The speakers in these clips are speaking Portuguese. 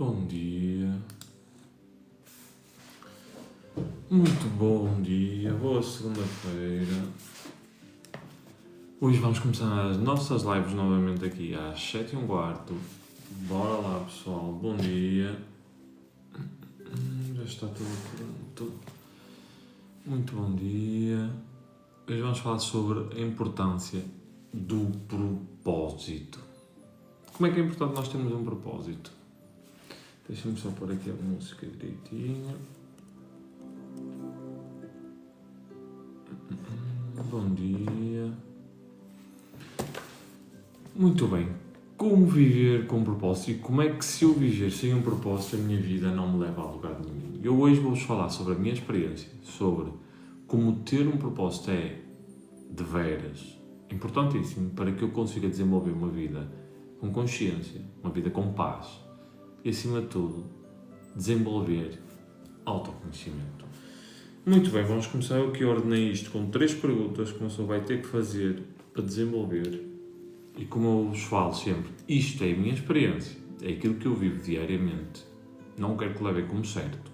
Bom dia, muito bom dia, boa segunda-feira. Hoje vamos começar as nossas lives novamente aqui às 7h15. Bora lá, pessoal, bom dia. Já está tudo pronto. Muito bom dia. Hoje vamos falar sobre a importância do propósito. Como é que é importante nós termos um propósito? Deixa-me só pôr aqui a música direitinho. Bom dia. Muito bem. Como viver com propósito e como é que, se eu viver sem um propósito, a minha vida não me leva a lugar nenhum? Eu hoje vou-vos falar sobre a minha experiência, sobre como ter um propósito é, de veras, importantíssimo para que eu consiga desenvolver uma vida com consciência, uma vida com paz e, acima de tudo, desenvolver autoconhecimento. Muito bem, vamos começar. Eu que ordenei isto com 3 perguntas que uma pessoa vai ter que fazer para desenvolver. E como eu vos falo sempre, isto é a minha experiência, é aquilo que eu vivo diariamente. Não quero que levem como certo.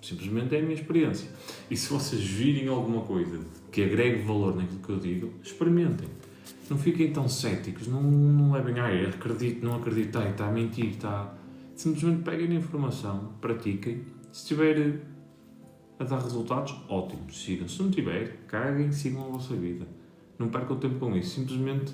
Simplesmente é a minha experiência. E se vocês virem alguma coisa que agregue valor naquilo que eu digo, experimentem. Não fiquem tão céticos, não levem, acredito, não acredito, está a mentir, está... Simplesmente peguem a informação, pratiquem. Se estiver a dar resultados, ótimo, sigam. Se não tiver, caguem, sigam a vossa vida. Não percam tempo com isso. Simplesmente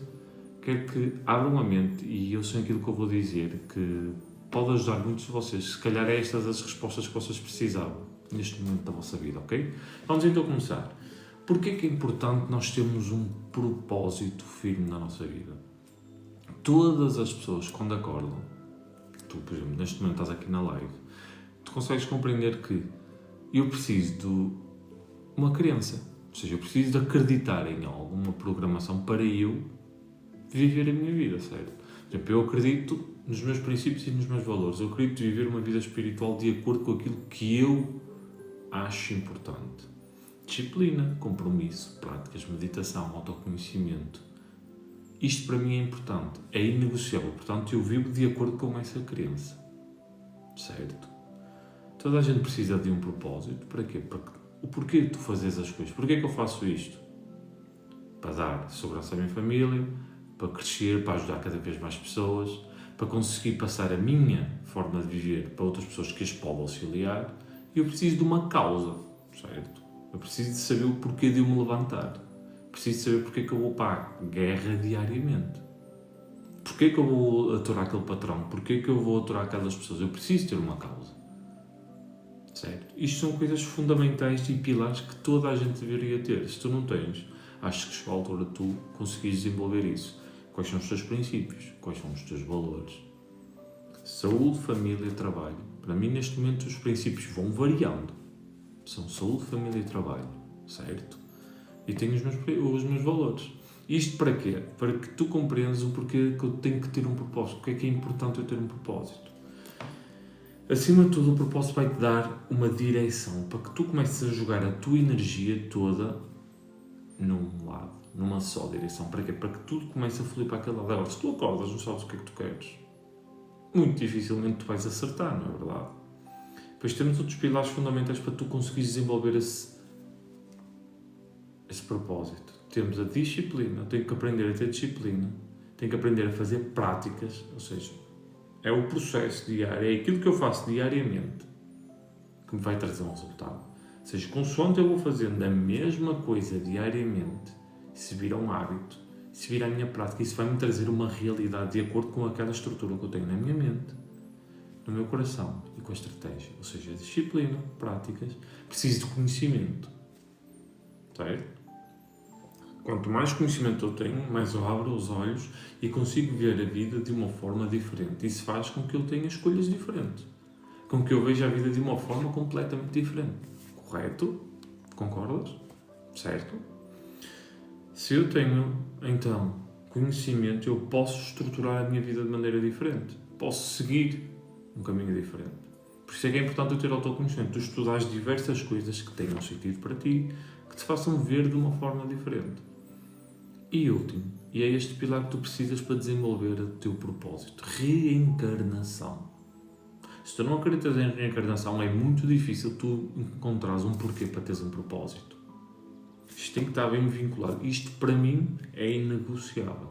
quero que abram a mente e eu sei aquilo que eu vou dizer, que pode ajudar muitos de vocês. Se calhar é estas as respostas que vocês precisavam neste momento da vossa vida, ok? Vamos então começar. Porquê que é importante nós termos um propósito firme na nossa vida? Todas as pessoas, quando acordam, tu, por exemplo, neste momento estás aqui na live, tu consegues compreender que eu preciso de uma crença. Ou seja, eu preciso de acreditar em alguma programação para eu viver a minha vida, certo? Por exemplo, eu acredito nos meus princípios e nos meus valores. Eu acredito viver uma vida espiritual de acordo com aquilo que eu acho importante. Disciplina, compromisso, práticas, meditação, autoconhecimento. Isto para mim é importante, é inegociável. Portanto, eu vivo de acordo com essa crença, certo? Toda a gente precisa de um propósito. Para quê? O porquê de tu fazes as coisas. Porquê que eu faço isto? Para dar segurança à minha família, para crescer, para ajudar cada vez mais pessoas, para conseguir passar a minha forma de viver para outras pessoas que as podem auxiliar. E eu preciso de uma causa, certo? Eu preciso de saber o porquê de eu me levantar. Preciso de saber porque é que eu vou para a guerra diariamente. Porquê que eu vou aturar aquele patrão? Porquê que eu vou aturar aquelas pessoas? Eu preciso ter uma causa. Certo? Isto são coisas fundamentais e pilares que toda a gente deveria ter. Se tu não tens, acho que chegou a altura de tu conseguires desenvolver isso. Quais são os teus princípios? Quais são os teus valores? Saúde, família e trabalho. Para mim, neste momento, os princípios vão variando. São saúde, família e trabalho. Certo? E tenho os meus valores. Isto para quê? Para que tu compreendas o porquê que eu tenho que ter um propósito. Porque é que é importante eu ter um propósito. Acima de tudo, o propósito vai-te dar uma direção para que tu comeces a jogar a tua energia toda num lado, numa só direção. Para quê? Para que tudo comece a fluir para aquele lado. Agora, se tu acordas, não sabes o que é que tu queres, muito dificilmente tu vais acertar, não é verdade? Depois temos outros pilares fundamentais para tu conseguires desenvolver esse propósito. Temos a disciplina. Eu tenho que aprender a ter disciplina. Tenho que aprender a fazer práticas, ou seja, é o processo diário, é aquilo que eu faço diariamente que me vai trazer um resultado. Ou seja, consoante eu vou fazendo a mesma coisa diariamente, se vira um hábito, se vira a minha prática, isso vai-me trazer uma realidade de acordo com aquela estrutura que eu tenho na minha mente, no meu coração e com a estratégia. Ou seja, disciplina, práticas, preciso de conhecimento. Certo? Quanto mais conhecimento eu tenho, mais eu abro os olhos e consigo ver a vida de uma forma diferente. Isso faz com que eu tenha escolhas diferentes. Com que eu veja a vida de uma forma completamente diferente. Correto? Concordas? Certo? Se eu tenho, então, conhecimento, eu posso estruturar a minha vida de maneira diferente. Posso seguir um caminho diferente. Por isso é que é importante eu ter autoconhecimento. Tu estudares diversas coisas que tenham sentido para ti, que te façam ver de uma forma diferente. E último, e é este pilar que tu precisas para desenvolver o teu propósito. Reencarnação. Se tu não acreditas em reencarnação, é muito difícil tu encontrares um porquê para teres um propósito. Isto tem que estar bem vinculado. Isto, para mim, é inegociável.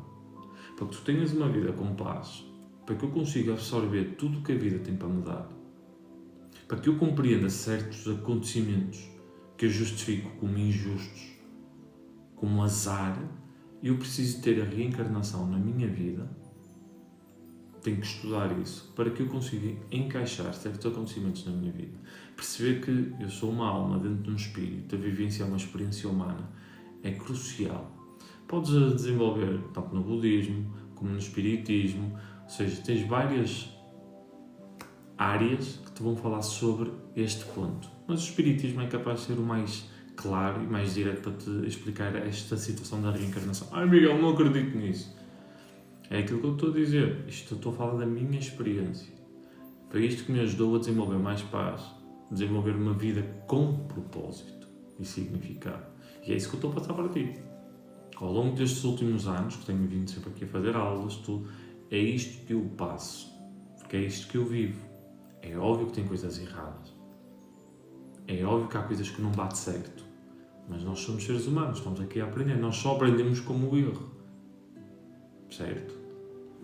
Para que tu tenhas uma vida com paz, para que eu consiga absorver tudo o que a vida tem para me dar, para que eu compreenda certos acontecimentos que eu justifico como injustos, como azar, eu preciso ter a reencarnação na minha vida. Tenho que estudar isso para que eu consiga encaixar certos acontecimentos na minha vida. Perceber que eu sou uma alma dentro de um espírito, a vivenciar uma experiência humana é crucial. Podes desenvolver tanto no budismo como no espiritismo, ou seja, tens várias áreas que te vão falar sobre este ponto. Mas o espiritismo é capaz de ser o mais claro e mais direto para te explicar esta situação da reencarnação. Ai Miguel, não acredito nisso. É aquilo que eu estou a dizer. Isto eu estou a falar da minha experiência. Foi isto que me ajudou a desenvolver mais paz, desenvolver uma vida com propósito e significado. E é isso que eu estou a passar para ti. Ao longo destes últimos anos, que tenho vindo sempre aqui a fazer aulas, tudo, é isto que eu passo. Porque é isto que eu vivo. É óbvio que tem coisas erradas. É óbvio que há coisas que não bate certo. Mas nós somos seres humanos, estamos aqui a aprender. Nós só aprendemos com o erro. Certo?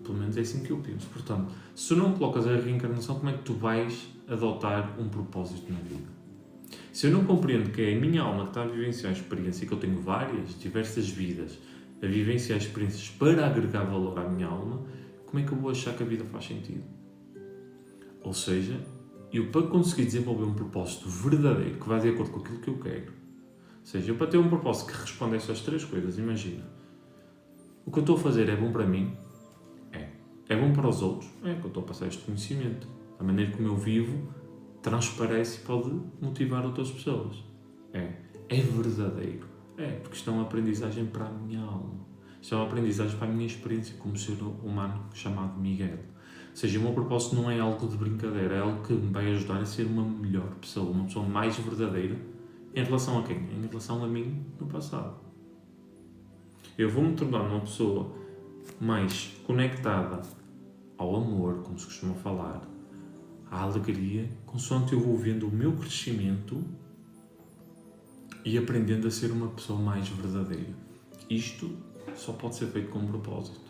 Pelo menos é assim que eu penso. Portanto, se tu não colocas a reencarnação, como é que tu vais adotar um propósito na vida? Se eu não compreendo que é a minha alma que está a vivenciar a experiência, e que eu tenho várias, diversas vidas, a vivenciar experiências para agregar valor à minha alma, como é que eu vou achar que a vida faz sentido? Ou seja, eu para conseguir desenvolver um propósito verdadeiro, que vai de acordo com aquilo que eu quero, ou seja, eu para ter um propósito que responda a estas três coisas, imagina, o que eu estou a fazer é bom para mim? É bom para os outros? É que eu estou a passar este conhecimento. A maneira como eu vivo transparece e pode motivar outras pessoas. É verdadeiro. Porque isto é uma aprendizagem para a minha alma. Isto é uma aprendizagem para a minha experiência como ser humano chamado Miguel. Ou seja, o meu propósito não é algo de brincadeira, é algo que me vai ajudar a ser uma melhor pessoa, uma pessoa mais verdadeira em relação a quem? Em relação a mim no passado. Eu vou-me tornar uma pessoa mais conectada ao amor, como se costuma falar, à alegria, consoante eu vou vendo o meu crescimento e aprendendo a ser uma pessoa mais verdadeira. Isto só pode ser feito com um propósito,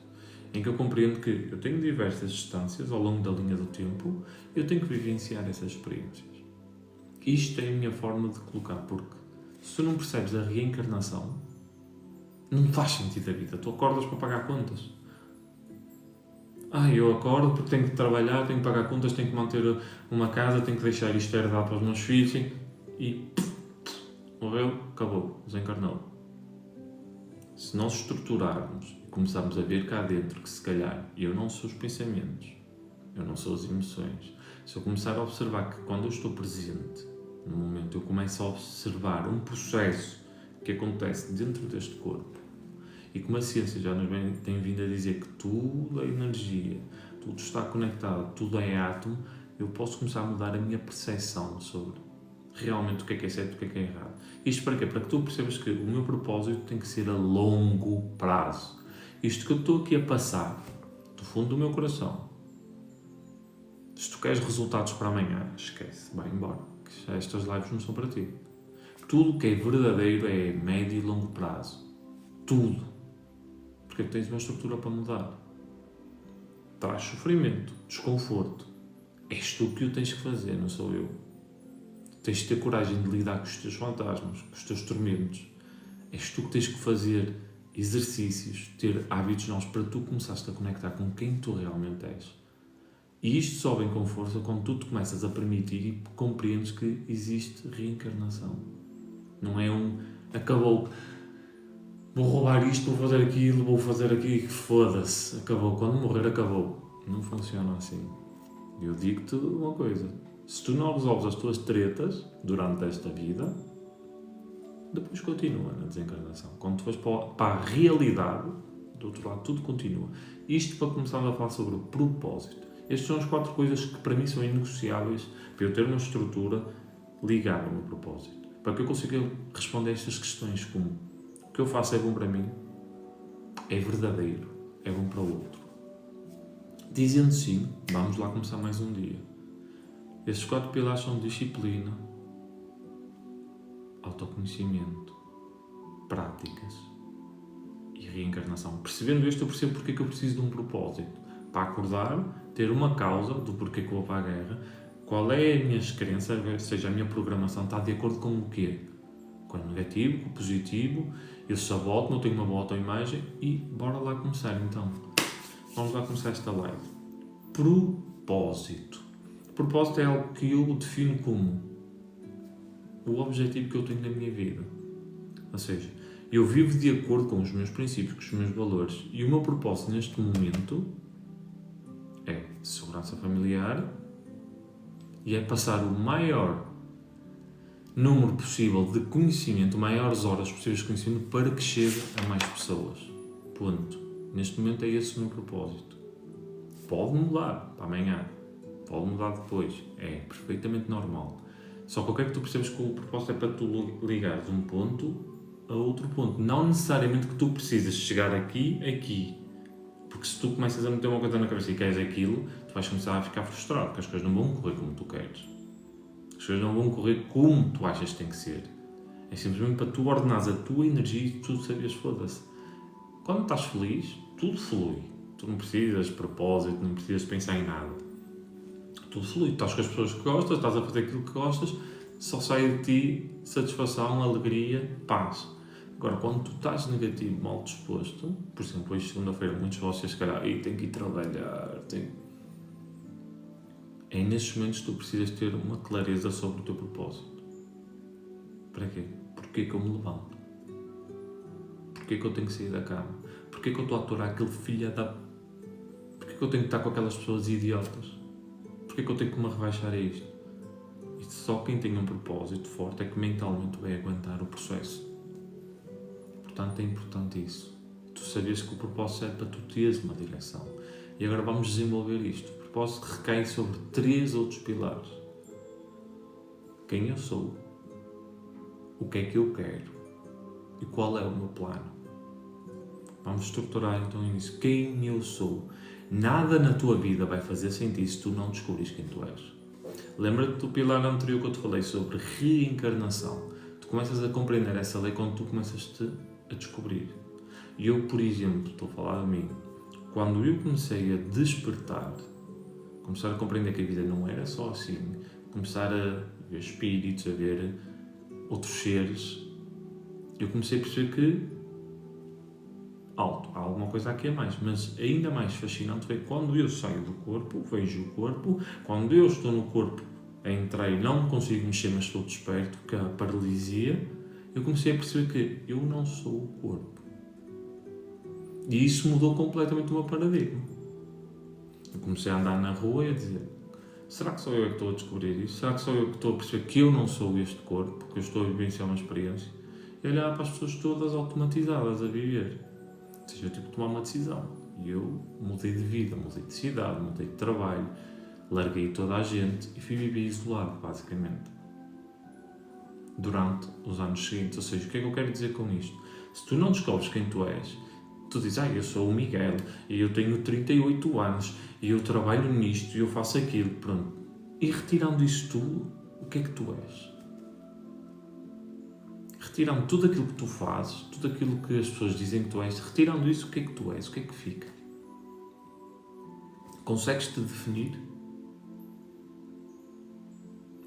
em que eu compreendo que eu tenho diversas distâncias ao longo da linha do tempo e eu tenho que vivenciar essas experiências. Isto é a minha forma de colocar, porque se tu não percebes a reencarnação, não faz sentido a vida. Tu acordas para pagar contas. Eu acordo porque tenho que trabalhar, tenho que pagar contas, tenho que manter uma casa, tenho que deixar isto herdado para os meus filhos e morreu, acabou, desencarnou. Se nós estruturarmos e começarmos a ver cá dentro que se calhar eu não sou os pensamentos, eu não sou as emoções, se eu começar a observar que quando eu estou presente, no momento eu começo a observar um processo que acontece dentro deste corpo, e como a ciência já nos tem vindo a dizer que tudo é energia, tudo está conectado, tudo é átomo, eu posso começar a mudar a minha percepção sobre realmente o que é certo e o que é errado. Isto para quê? Para que tu percebas que o meu propósito tem que ser a longo prazo. Isto que eu estou aqui a passar, do fundo do meu coração, se tu queres resultados para amanhã, esquece, vai embora. Estas lives não são para ti. Tudo que é verdadeiro é médio e longo prazo. Tudo. Porque tens uma estrutura para mudar. Traz sofrimento, desconforto. És tu que o tens que fazer, não sou eu. Tens de ter coragem de lidar com os teus fantasmas, com os teus tormentos. És tu que tens que fazer exercícios, ter hábitos novos para tu começares a conectar com quem tu realmente és. E isto só vem com força quando tu te começas a permitir e compreendes que existe reencarnação. Não é acabou, vou roubar isto, vou fazer aquilo, vou fazer aquilo, foda-se, acabou. Quando morrer, acabou. Não funciona assim. Eu digo-te uma coisa. Se tu não resolves as tuas tretas durante esta vida, depois continua na desencarnação. Quando tu vais para a realidade, do outro lado, tudo continua. Isto para começarmos a falar sobre o propósito. Estas são as 4 coisas que para mim são inegociáveis para eu ter uma estrutura ligada ao meu propósito. Para que eu consiga responder a estas questões como: o que eu faço é bom para mim? É verdadeiro? É bom para o outro? Dizendo sim, vamos lá começar mais um dia. Esses 4 pilares são disciplina, autoconhecimento, práticas e reencarnação. Percebendo isto, eu percebo porque é que eu preciso de um propósito. Para acordar, ter uma causa do porquê que eu vou para a guerra, qual é a minha crença, ou seja, a minha programação está de acordo com o quê? Com o negativo, com o positivo, eu saboto, não tenho uma boa autoimagem e bora lá começar então. Vamos lá começar esta live. Propósito. Propósito é algo que eu defino como o objetivo que eu tenho na minha vida. Ou seja, eu vivo de acordo com os meus princípios, com os meus valores. E o meu propósito neste momento é segurança familiar e é passar o maior número possível de conhecimento, maiores horas possíveis de conhecimento para que chegue a mais pessoas. Ponto. Neste momento é esse o meu propósito. Pode mudar para amanhã, pode mudar depois. É perfeitamente normal. Só que eu quero que tu percebas que o propósito é para tu ligares de um ponto a outro ponto. Não necessariamente que tu precisas chegar aqui. Porque se tu começas a meter uma coisa na cabeça e queres aquilo, tu vais começar a ficar frustrado, porque as coisas não vão correr como tu queres. As coisas não vão correr como tu achas que tem que ser. É simplesmente para tu ordenares a tua energia e tu sabias, foda-se. Quando estás feliz, tudo flui. Tu não precisas de propósito, não precisas de pensar em nada. Tudo flui. Estás com as pessoas que gostas, estás a fazer aquilo que gostas, só sai de ti satisfação, alegria, paz. Agora, quando tu estás negativo, mal disposto, por exemplo, hoje segunda-feira, muitos de vocês, se calhar, tenho que ir trabalhar, é nesses momentos que tu precisas ter uma clareza sobre o teu propósito. Para quê? Porquê que eu me levanto? Porquê que eu tenho que sair da cama? Porquê que eu estou a aturar aquele filho da... Porquê que eu tenho que estar com aquelas pessoas idiotas? Porquê que eu tenho que me rebaixar a isto? E só quem tem um propósito forte é que mentalmente vai aguentar o processo. Portanto, é importante isso. Tu sabias que o propósito é para tu teres uma direção. E agora vamos desenvolver isto. O propósito recai sobre 3 outros pilares. Quem eu sou, o que é que eu quero e qual é o meu plano. Vamos estruturar então nisso. Quem eu sou. Nada na tua vida vai fazer sentido se tu não descobrires quem tu és. Lembra-te do pilar anterior que eu te falei sobre reencarnação. Tu começas a compreender essa lei quando tu começas-te a descobrir. E eu, por exemplo, estou a falar de mim, quando eu comecei a despertar, começar a compreender que a vida não era só assim, começar a ver espíritos, a ver outros seres, eu comecei a perceber que há alguma coisa aqui a mais, mas ainda mais fascinante foi quando eu saio do corpo, vejo o corpo, quando eu estou no corpo, entrei, não consigo mexer, mas estou desperto, que é a paralisia, eu comecei a perceber que eu não sou o corpo. E isso mudou completamente o meu paradigma. Eu comecei a andar na rua e a dizer, será que sou eu que estou a descobrir isso? Será que sou eu que estou a perceber que eu não sou este corpo, que eu estou a vivenciar uma experiência? E olhar para as pessoas todas automatizadas a viver. Ou seja, eu tive que tomar uma decisão. E eu mudei de vida, mudei de cidade, mudei de trabalho, larguei toda a gente e fui viver isolado, basicamente, durante os anos seguintes. Ou seja, o que é que eu quero dizer com isto? Se tu não descobres quem tu és, tu dizes, eu sou o Miguel, e eu tenho 38 anos, e eu trabalho nisto, e eu faço aquilo, pronto. E retirando isso tudo, o que é que tu és? Retirando tudo aquilo que tu fazes, tudo aquilo que as pessoas dizem que tu és, retirando isso, o que é que tu és? O que é que fica? Consegues-te definir?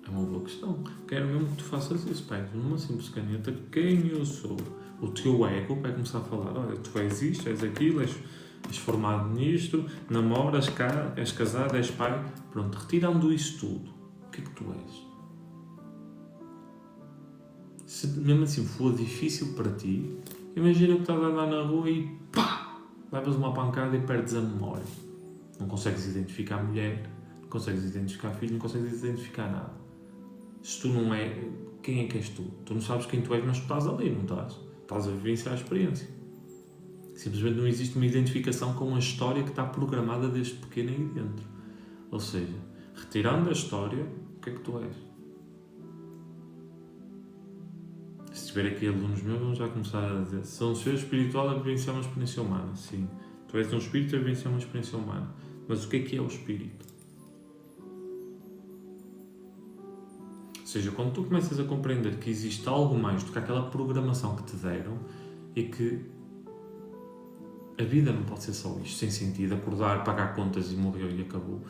É uma boa questão. Quero mesmo que tu faças isso, pai. Numa simples caneta, quem eu sou? O teu ego vai começar a falar, olha, tu és isto, és aquilo, és formado nisto, namoras, és casado, és pai. Pronto, retirando isso tudo, o que é que tu és? Se mesmo assim for difícil para ti, imagina que estás a andar na rua e pá, levas uma pancada e perdes a memória. Não consegues identificar a mulher, não consegues identificar filho, não consegues identificar nada. Se tu não é, quem é que és tu? Tu não sabes quem tu és, mas tu estás ali, não estás? Estás a vivenciar a experiência. Simplesmente não existe uma identificação com a história que está programada desde pequeno aí dentro. Ou seja, retirando a história, o que é que tu és? Se tiver aqui alunos meus, vão já começar a dizer, sou um ser espiritual a vivenciar uma experiência humana. Sim, tu és um espírito a vivenciar uma experiência humana. Mas o que é o espírito? seja, quando tu começas a compreender que existe algo mais do que aquela programação que te deram e que a vida não pode ser só isto, sem sentido, acordar, pagar contas e morrer e acabou.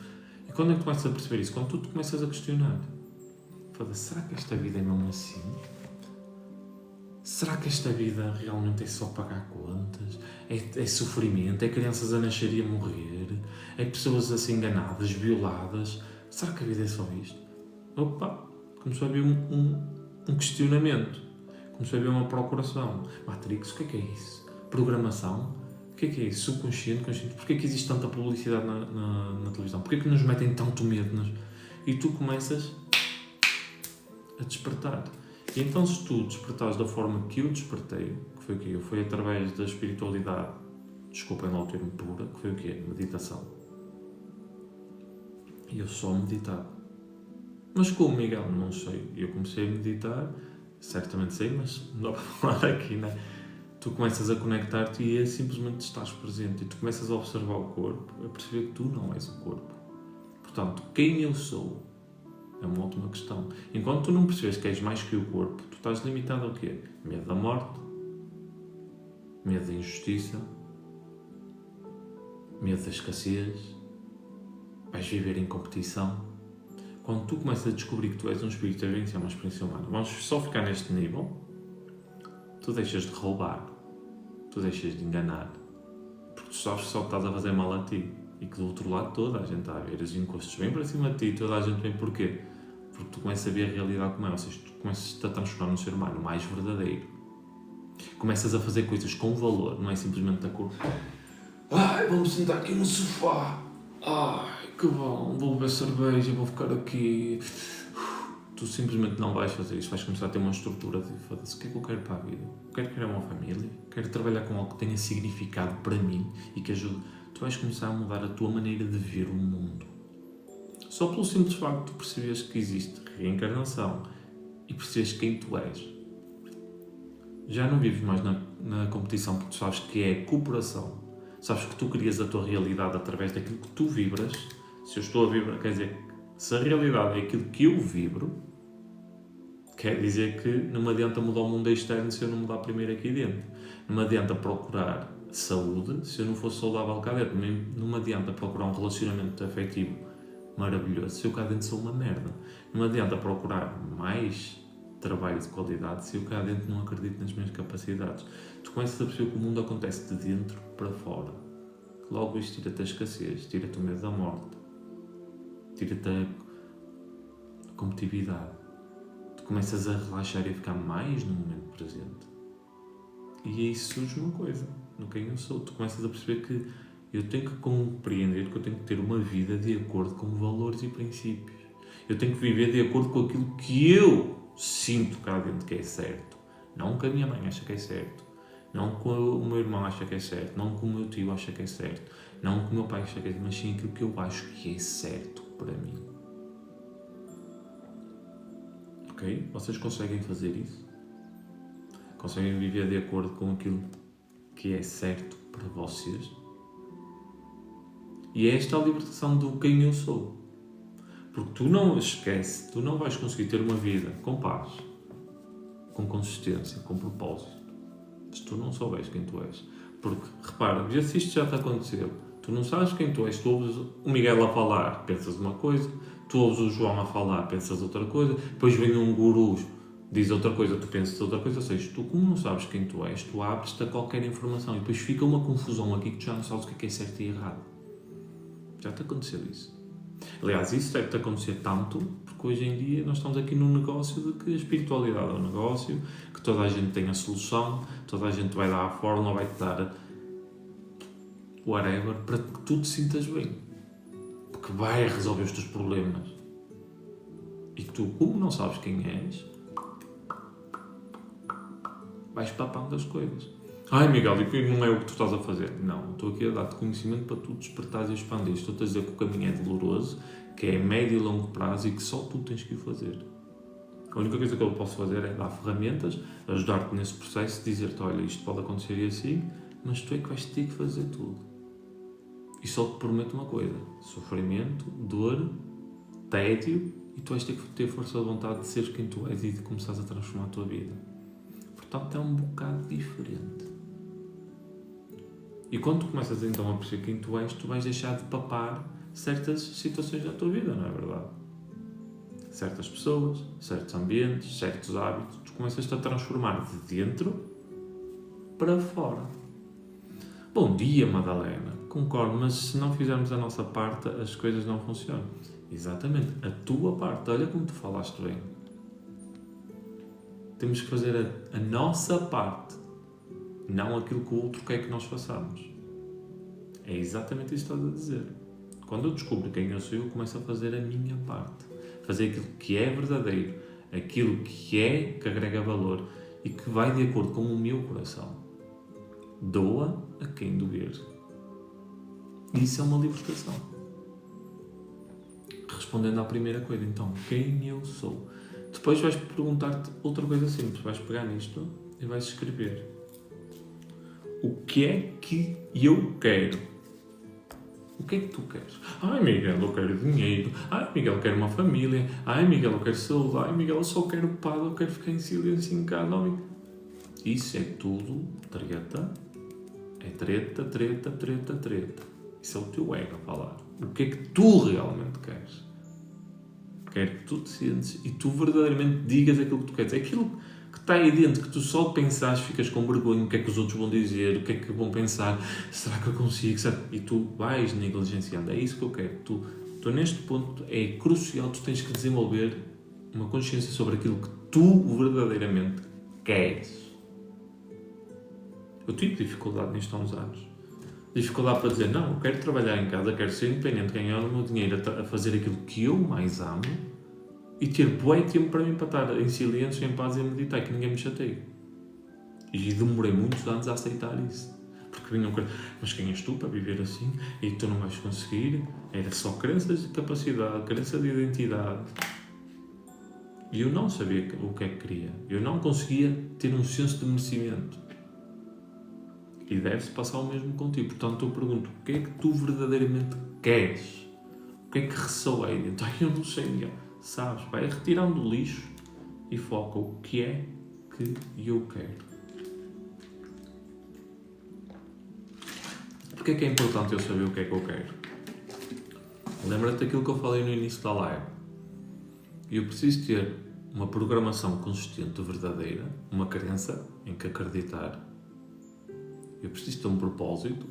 E quando é que tu começas a perceber isso? Quando tu te começas a questionar. Será que esta vida é mesmo assim? Será que esta vida realmente é só pagar contas? É sofrimento? É crianças a nascer e a morrer? É pessoas assim enganadas, violadas? Será que a vida é só isto? Opa! Começou a haver um questionamento. Começou a haver uma procuração. Matrix, o que é isso? Programação? O que é isso? Subconsciente, consciente? Porquê é que existe tanta publicidade na televisão? Porquê é que nos metem tanto medo? E tu começas a despertar. E então, se tu despertares da forma que eu despertei, que foi o quê? Foi através da espiritualidade, desculpem lá o termo pura, que foi o quê? Meditação. E eu só meditava. Mas como, Miguel? Não sei. Eu comecei a meditar, certamente sei, mas não dá para falar aqui, né? Tu começas a conectar-te e simplesmente estás presente. E tu começas a observar o corpo, a perceber que tu não és o corpo. Portanto, quem eu sou é uma ótima questão. Enquanto tu não percebes que és mais que o corpo, tu estás limitado ao quê? Medo da morte, medo da injustiça, medo da escassez, vais viver em competição. Quando tu começas a descobrir que tu és um espírito a vivenciar uma experiência humana, vamos só ficar neste nível, tu deixas de roubar, tu deixas de enganar, porque tu sabes que só estás a fazer mal a ti e que do outro lado toda a gente está a ver, os encostos vêm para cima de ti, toda a gente vem porquê? Porque tu começas a ver a realidade como é, ou seja, tu começas a transformar no ser humano mais verdadeiro. Começas a fazer coisas com valor, não é simplesmente da cor. Ai, vamos sentar aqui no sofá. Ai, que bom, vou beber cerveja, vou ficar aqui. Tu simplesmente não vais fazer isso, vais começar a ter uma estrutura de foda-se, o que é que eu quero para a vida? Quero criar uma família, quero trabalhar com algo que tenha significado para mim e que ajude. Tu vais começar a mudar a tua maneira de ver o mundo. Só pelo simples facto de tu perceberes que existe reencarnação e perceberes quem tu és. Já não vives mais na competição porque tu sabes que é cooperação. Sabes que tu crias a tua realidade através daquilo que tu vibras. Se eu estou a vibrar, quer dizer, se a realidade é aquilo que eu vibro, quer dizer que não me adianta mudar o mundo externo se eu não mudar primeiro aqui dentro. Não me adianta procurar saúde se eu não for saudável cá dentro. Não me adianta procurar um relacionamento afetivo maravilhoso se eu cá dentro sou uma merda. Não me adianta procurar mais trabalho de qualidade se eu cá dentro não acredito nas minhas capacidades. Tu começas a perceber que o mundo acontece de dentro para fora. Logo isto tira-te a escassez, tira-te o medo da morte, tira-te a competitividade. Tu começas a relaxar e a ficar mais no momento presente. E aí surge uma coisa, no quem eu sou. Tu começas a perceber que eu tenho que compreender que eu tenho que ter uma vida de acordo com valores e princípios. Eu tenho que viver de acordo com aquilo que eu sinto cá dentro que é certo. Não que a minha mãe acha que é certo. Não que o meu irmão acha que é certo. Não que o meu tio acha que é certo. Não que o meu pai acha que é certo. Mas sim aquilo que eu acho que é certo para mim. Ok? Vocês conseguem fazer isso? Conseguem viver de acordo com aquilo que é certo para vocês? E é esta a libertação do quem eu sou. Porque tu não esquece, tu não vais conseguir ter uma vida com paz, com consistência, com propósito, se tu não souberes quem tu és. Porque, repara, vê se isto já te aconteceu. Tu não sabes quem tu és, tu ouves o Miguel a falar, pensas uma coisa, tu ouves o João a falar, pensas outra coisa, depois vem um guru, diz outra coisa, tu pensas outra coisa, ou seja, tu como não sabes quem tu és, tu abres-te a qualquer informação e depois fica uma confusão aqui que tu já não sabes o que é certo e errado. Já te aconteceu isso? Aliás, isso deve-te acontecer tanto porque hoje em dia nós estamos aqui num negócio de que a espiritualidade é um negócio, que toda a gente tem a solução, toda a gente vai dar a fórmula, vai-te dar whatever, para que tu te sintas bem. Porque vai resolver os teus problemas. E tu, como não sabes quem és, vais papando as coisas. Ai, Miguel, e não é o que tu estás a fazer. Não, estou aqui a dar-te conhecimento para tu despertares e expandir. Estou-te a dizer que o caminho é doloroso, que é médio e longo prazo e que só tu tens que o fazer. A única coisa que eu posso fazer é dar ferramentas, ajudar-te nesse processo, dizer-te, olha, isto pode acontecer assim, mas tu é que vais ter que fazer tudo. E só te prometo uma coisa, sofrimento, dor, tédio E tu vais ter que ter força de vontade de seres quem tu és e de começares a transformar a tua vida. Portanto, é um bocado diferente. E quando tu começas então a perceber quem tu és, tu vais deixar de papar certas situações da tua vida, não é verdade? Certas pessoas, certos ambientes, certos hábitos, tu começas-te a transformar de dentro para fora. Bom dia, Madalena. Concordo, mas se não fizermos a nossa parte, as coisas não funcionam. Exatamente, a tua parte. Olha como tu falaste bem. Temos que fazer a nossa parte, não aquilo que o outro quer que nós façamos. É exatamente isso que estás a dizer. Quando eu descubro quem eu sou, eu começo a fazer a minha parte. Fazer aquilo que é verdadeiro, aquilo que agrega valor e que vai de acordo com o meu coração. Doa a quem doer. Isso é uma libertação. Respondendo à primeira coisa, então, quem eu sou? Depois vais perguntar-te outra coisa simples. Vais pegar nisto e vais escrever. O que é que eu quero? O que é que tu queres? Ai, Miguel, eu quero dinheiro. Ai, Miguel, eu quero uma família. Ai, Miguel, eu quero saúde. Ai, Miguel, eu só quero paz. Eu quero ficar em silêncio em casa. Isso é tudo treta. É treta, treta, treta, treta. Isso é o teu ego a falar. O que é que tu realmente queres? Quero que tu te sentes e tu verdadeiramente digas aquilo que tu queres. É aquilo que está aí dentro, que tu só pensares, ficas com vergonha, o que é que os outros vão dizer, o que é que vão pensar, será que eu consigo? E tu vais negligenciando. É isso que eu quero. Tu neste ponto é crucial, tu tens que desenvolver uma consciência sobre aquilo que tu verdadeiramente queres. Eu tive dificuldade nisto há uns anos. Dificuldade para dizer, não, eu quero trabalhar em casa, quero ser independente, ganhar o meu dinheiro a fazer aquilo que eu mais amo e ter bué tempo para mim para estar em silêncio, em paz e a meditar, que ninguém me chateie. E demorei muitos anos a aceitar isso. Porque vinham coisas, mas quem és tu para viver assim? E tu não vais conseguir? Era só crenças de capacidade, crença de identidade. E eu não sabia o que é que queria. Eu não conseguia ter um senso de merecimento. E deve-se passar o mesmo contigo. Portanto, eu pergunto, o que é que tu verdadeiramente queres? O que é que ressoa aí dentro? Eu não sei, Miguel. Sabes, vai retirando o lixo e foca o que é que eu quero. Porquê é que é importante eu saber o que é que eu quero? Lembra-te daquilo que eu falei no início da live. Eu preciso ter uma programação consistente, verdadeira, uma crença em que acreditar. Eu preciso ter um propósito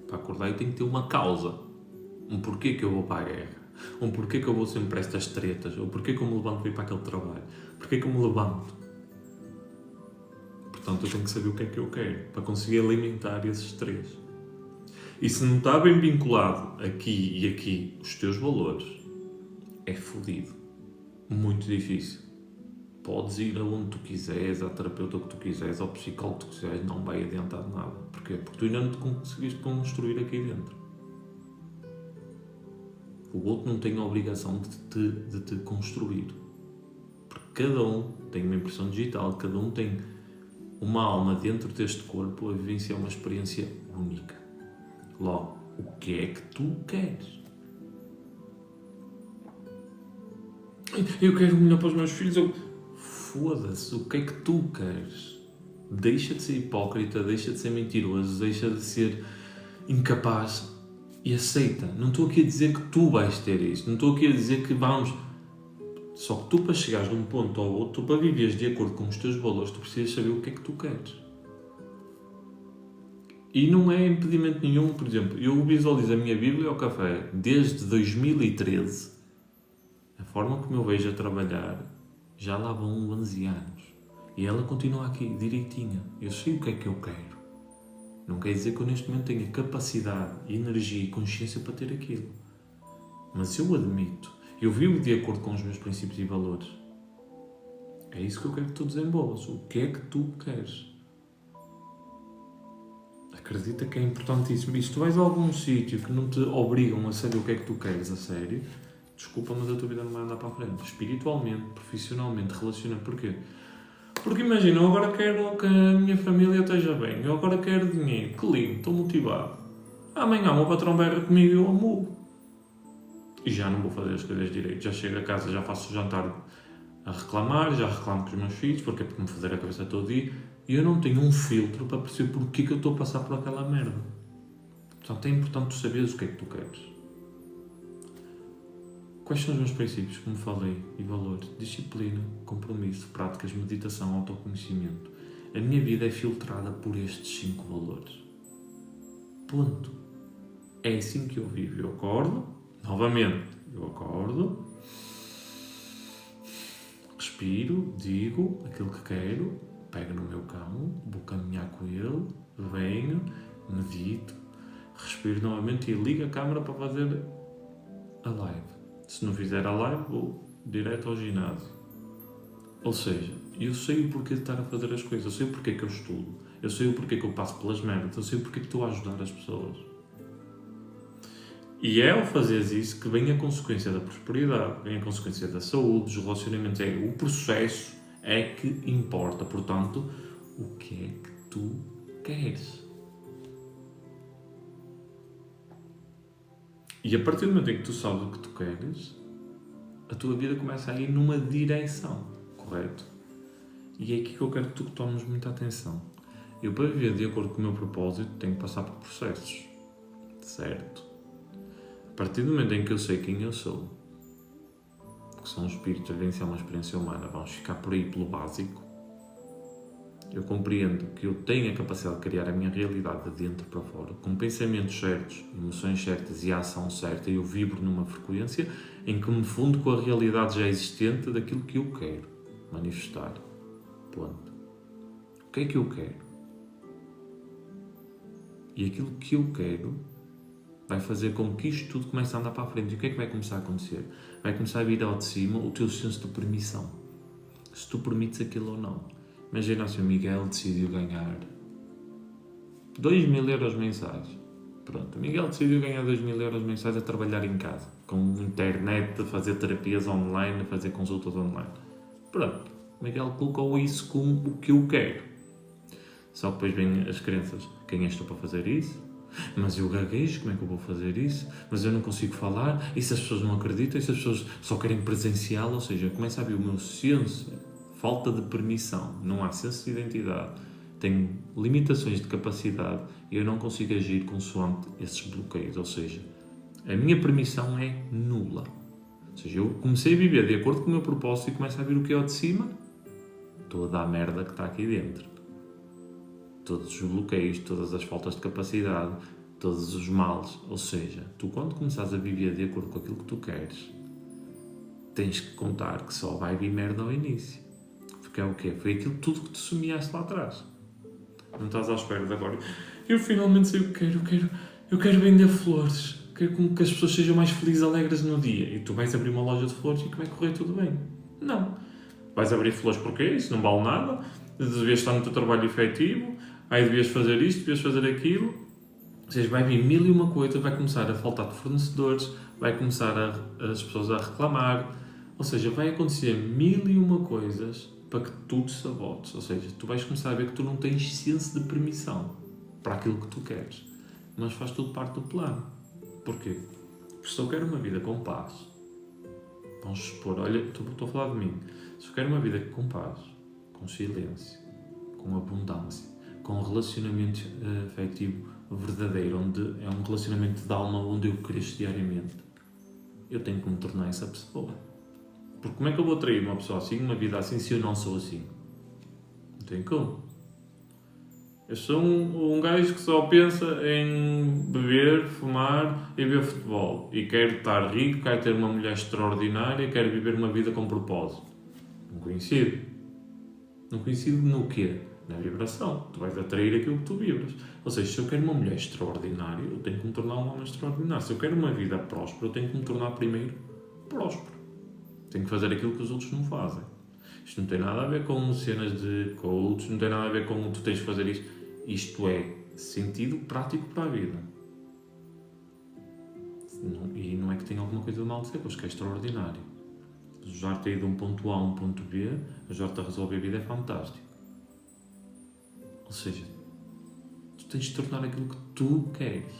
para acordar e tenho que ter uma causa. Um porquê que eu vou para a guerra. Um porquê que eu vou sempre para estas tretas. Ou porquê que eu me levanto para ir para aquele trabalho. Porquê que eu me levanto. Portanto, eu tenho que saber o que é que eu quero para conseguir alimentar esses três. E se não está bem vinculado aqui e aqui os teus valores, é fodido. Muito difícil. Podes ir aonde tu quiseres, à terapeuta que tu quiseres, ao psicólogo que tu quiseres, não vai adiantar de nada. Porquê? Porque tu ainda não te conseguiste construir aqui dentro. O outro não tem a obrigação de te construir. Porque cada um tem uma impressão digital, cada um tem uma alma dentro deste corpo a vivenciar uma experiência única. Logo, o que é que tu queres? Eu quero o melhor para os meus filhos. Foda-se, o que é que tu queres? Deixa de ser hipócrita, deixa de ser mentiroso, deixa de ser incapaz e aceita. Não estou aqui a dizer que tu vais ter isso, não estou aqui a dizer que vamos... Só que tu, para chegares de um ponto ao outro, tu, para viveres de acordo com os teus valores, tu precisas saber o que é que tu queres. E não é impedimento nenhum, por exemplo, eu visualizo a minha Bíblia ao café desde 2013, a forma como eu vejo a trabalhar, já lá vão 11 anos. E ela continua aqui, direitinha. Eu sei o que é que eu quero. Não quer dizer que eu neste momento tenha capacidade, energia e consciência para ter aquilo. Mas eu admito. Eu vivo de acordo com os meus princípios e valores. É isso que eu quero que tu desenvolvas. O que é que tu queres? Acredita que é importantíssimo. E se tu vais a algum sítio que não te obrigam a saber o que é que tu queres a sério, desculpa, mas a tua vida não vai andar para a frente. Espiritualmente, profissionalmente, relacionamento. Porquê? Porque imagina, eu agora quero que a minha família esteja bem. Eu agora quero dinheiro. Que lindo, estou motivado. Amanhã o meu patrão berra comigo e eu amo. e já não vou fazer as coisas direito. Já chego a casa, já faço o jantar a reclamar, já reclamo com os meus filhos, porque é para me fazer a cabeça todo dia, e eu não tenho um filtro para perceber porque que eu estou a passar por aquela merda. Portanto, é importante tu saberes o que é que tu queres. Quais são os meus princípios, como falei, e valores? Disciplina, compromisso, práticas, meditação, autoconhecimento. A minha vida é filtrada por estes 5 valores. Ponto. É assim que eu vivo. Eu acordo, novamente, eu acordo, respiro, digo aquilo que quero, pego no meu cão, vou caminhar com ele, venho, medito, respiro novamente e ligo a câmera para fazer a live. Se não fizer a live, vou direto ao ginásio. Ou seja, eu sei o porquê de estar a fazer as coisas, eu sei o porquê que eu estudo, eu sei o porquê que eu passo pelas merdas, eu sei o porquê que estou a ajudar as pessoas. E é ao fazeres isso que vem a consequência da prosperidade, vem a consequência da saúde, dos relacionamentos. O processo é que importa. Portanto, o que é que tu queres? E a partir do momento em que tu sabes o que tu queres, a tua vida começa a ir numa direção, correto? E é aqui que eu quero que tu tomes muita atenção. Eu, para viver de acordo com o meu propósito, tenho que passar por processos, certo? A partir do momento em que eu sei quem eu sou, que sou um espírito a vivenciar uma experiência humana, vamos ficar por aí pelo básico, eu compreendo que eu tenho a capacidade de criar a minha realidade de dentro para fora, com pensamentos certos, emoções certas e a ação certa, e eu vibro numa frequência em que me fundo com a realidade já existente daquilo que eu quero manifestar. Ponto. O que é que eu quero? E aquilo que eu quero vai fazer com que isto tudo comece a andar para a frente. E o que é que vai começar a acontecer? Vai começar a vir ao de cima o teu senso de permissão. Se tu permites aquilo ou não. Imagina se o Miguel decidiu ganhar 2.000 euros mensais. Pronto, o Miguel decidiu ganhar 2.000 euros mensais a trabalhar em casa, com internet, a fazer terapias online, a fazer consultas online. Pronto, o Miguel colocou isso como o que eu quero. Só que depois vêm as crenças. Quem és tu para fazer isso? Mas eu gaguejo, como é que eu vou fazer isso? Mas eu não consigo falar, e se as pessoas não acreditam, e se as pessoas só querem presencial, ou seja, começa a vir o meu senso, falta de permissão, não há senso de identidade, tenho limitações de capacidade e eu não consigo agir consoante esses bloqueios, ou seja, a minha permissão é nula. Ou seja, eu comecei a viver de acordo com o meu propósito e começa a vir o que é o de cima, toda a merda que está aqui dentro. Todos os bloqueios, todas as faltas de capacidade, todos os males. Ou seja, tu quando começares a viver de acordo com aquilo que tu queres, tens que contar que só vai vir merda ao início. Porque é o quê? Foi aquilo tudo que tu sonhaste lá atrás. Não estás à espera de agora. Eu finalmente sei o que quero. Eu quero vender flores. Quero que as pessoas sejam mais felizes e alegres no dia. E tu vais abrir uma loja de flores e que vai correr tudo bem. Não. Vais abrir flores porque isso não vale nada. Devias estar no teu trabalho efetivo. Aí devias fazer isto, devias fazer aquilo. Ou seja, vai vir mil e uma coisa, vai começar a faltar de fornecedores, vai começar as pessoas a reclamar. Ou seja, vai acontecer mil e uma coisas para que tu te sabotes. Ou seja, tu vais começar a ver que tu não tens senso de permissão para aquilo que tu queres. Mas faz tudo parte do plano. Porquê? Porque se eu quero uma vida com paz, vamos supor, olha, estou a falar de mim. Se eu quero uma vida com paz, com silêncio, com abundância, com um relacionamento afetivo verdadeiro, onde é um relacionamento de alma onde eu cresço diariamente, eu tenho que me tornar essa pessoa. Porque como é que eu vou atrair uma pessoa assim, uma vida assim, se eu não sou assim? Não tem como. Eu sou um gajo que só pensa em beber, fumar e ver futebol. E quero estar rico, quero ter uma mulher extraordinária, quero viver uma vida com propósito. Não coincido. Não coincido no quê? Na vibração. Tu vais atrair aquilo que tu vibras. Ou seja, se eu quero uma mulher extraordinária, eu tenho que me tornar um homem extraordinário. Se eu quero uma vida próspera, eu tenho que me tornar primeiro próspero. Tenho que fazer aquilo que os outros não fazem. Isto não tem nada a ver com cenas de coach, não tem nada a ver com tu tens de fazer isto. Isto é sentido prático para a vida. E não é que tenha alguma coisa de mal de ser, pois que é extraordinário. Ajudar-te a ir de um ponto A a um ponto B, ajudar-te a resolver a vida é fantástico. Ou seja, tu tens de tornar aquilo que tu queres.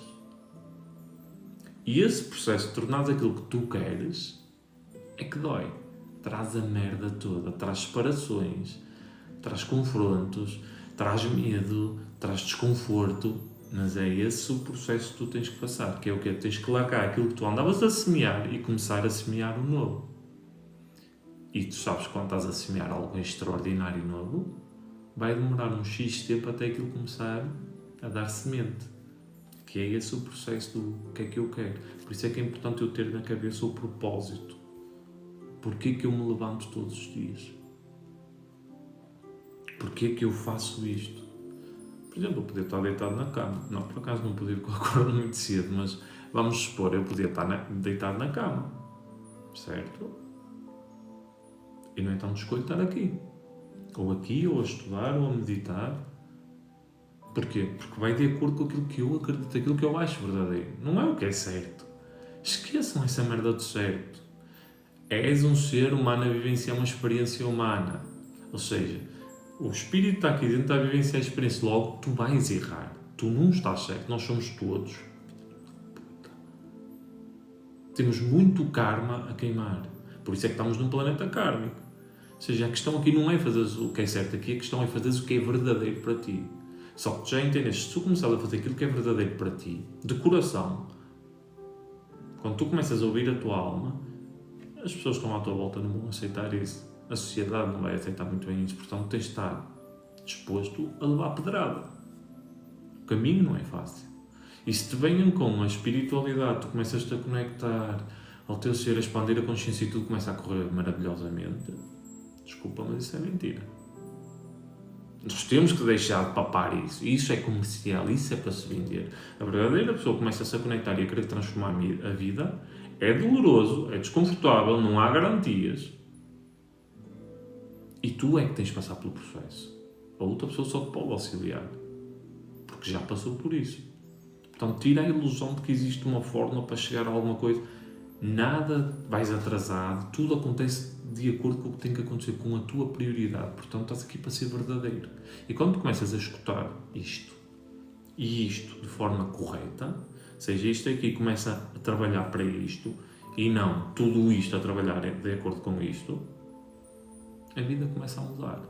E esse processo de tornares aquilo que tu queres é que dói. Traz a merda toda, traz separações, traz confrontos, traz medo, traz desconforto, mas é esse o processo que tu tens que passar, que é o quê? Tens que largar aquilo que tu andavas a semear e começar a semear o novo. E tu sabes que quando estás a semear algo extraordinário e novo, vai demorar um X tempo até aquilo começar a dar semente. Que é esse o processo do que é que eu quero. Por isso é que é importante eu ter na cabeça o propósito. Porquê que eu me levanto todos os dias? Porquê que eu faço isto? Por exemplo, eu podia estar deitado na cama. Não, por acaso não podia porque eu acordo muito cedo, mas vamos supor, eu podia estar deitado na cama. Certo? E no entanto escolho estar aqui. Ou aqui, ou a estudar, ou a meditar. Porquê? Porque vai de acordo com aquilo que eu acredito, aquilo que eu acho verdadeiro. Não é o que é certo. Esqueçam essa merda de certo. És um ser humano a vivenciar uma experiência humana. Ou seja, o espírito está aqui dentro a vivenciar a experiência. Logo, tu vais errar. Tu não estás certo. Nós somos todos. Temos muito karma a queimar. Por isso é que estamos num planeta kármico. Ou seja, a questão aqui não é fazer o que é certo aqui, a questão é fazer o que é verdadeiro para ti. Só que tu já entendeste, se tu começares a fazer aquilo que é verdadeiro para ti, de coração, quando tu começas a ouvir a tua alma, as pessoas que estão à tua volta não vão aceitar isso. A sociedade não vai aceitar muito bem isso. Portanto, tens de estar disposto a levar a pedrada. O caminho não é fácil. E se te venham com a espiritualidade, tu começas-te a conectar ao teu ser, a expandir a consciência e tudo começa a correr maravilhosamente, desculpa, mas isso é mentira. Nós temos que deixar de papar isso. Isso é comercial, isso é para se vender. A verdadeira pessoa começa-se a conectar e a querer transformar a vida. É doloroso, é desconfortável, não há garantias. E tu é que tens de passar pelo processo. A outra pessoa só te pode auxiliar. Porque já passou por isso. Portanto, tira a ilusão de que existe uma fórmula para chegar a alguma coisa. Nada vais atrasado, tudo acontece de acordo com o que tem que acontecer, com a tua prioridade. Portanto, estás aqui para ser verdadeiro. E quando tu começas a escutar isto, e isto de forma correta, ou seja, isto aqui começa a trabalhar para isto, e não tudo isto a trabalhar de acordo com isto, a vida começa a mudar.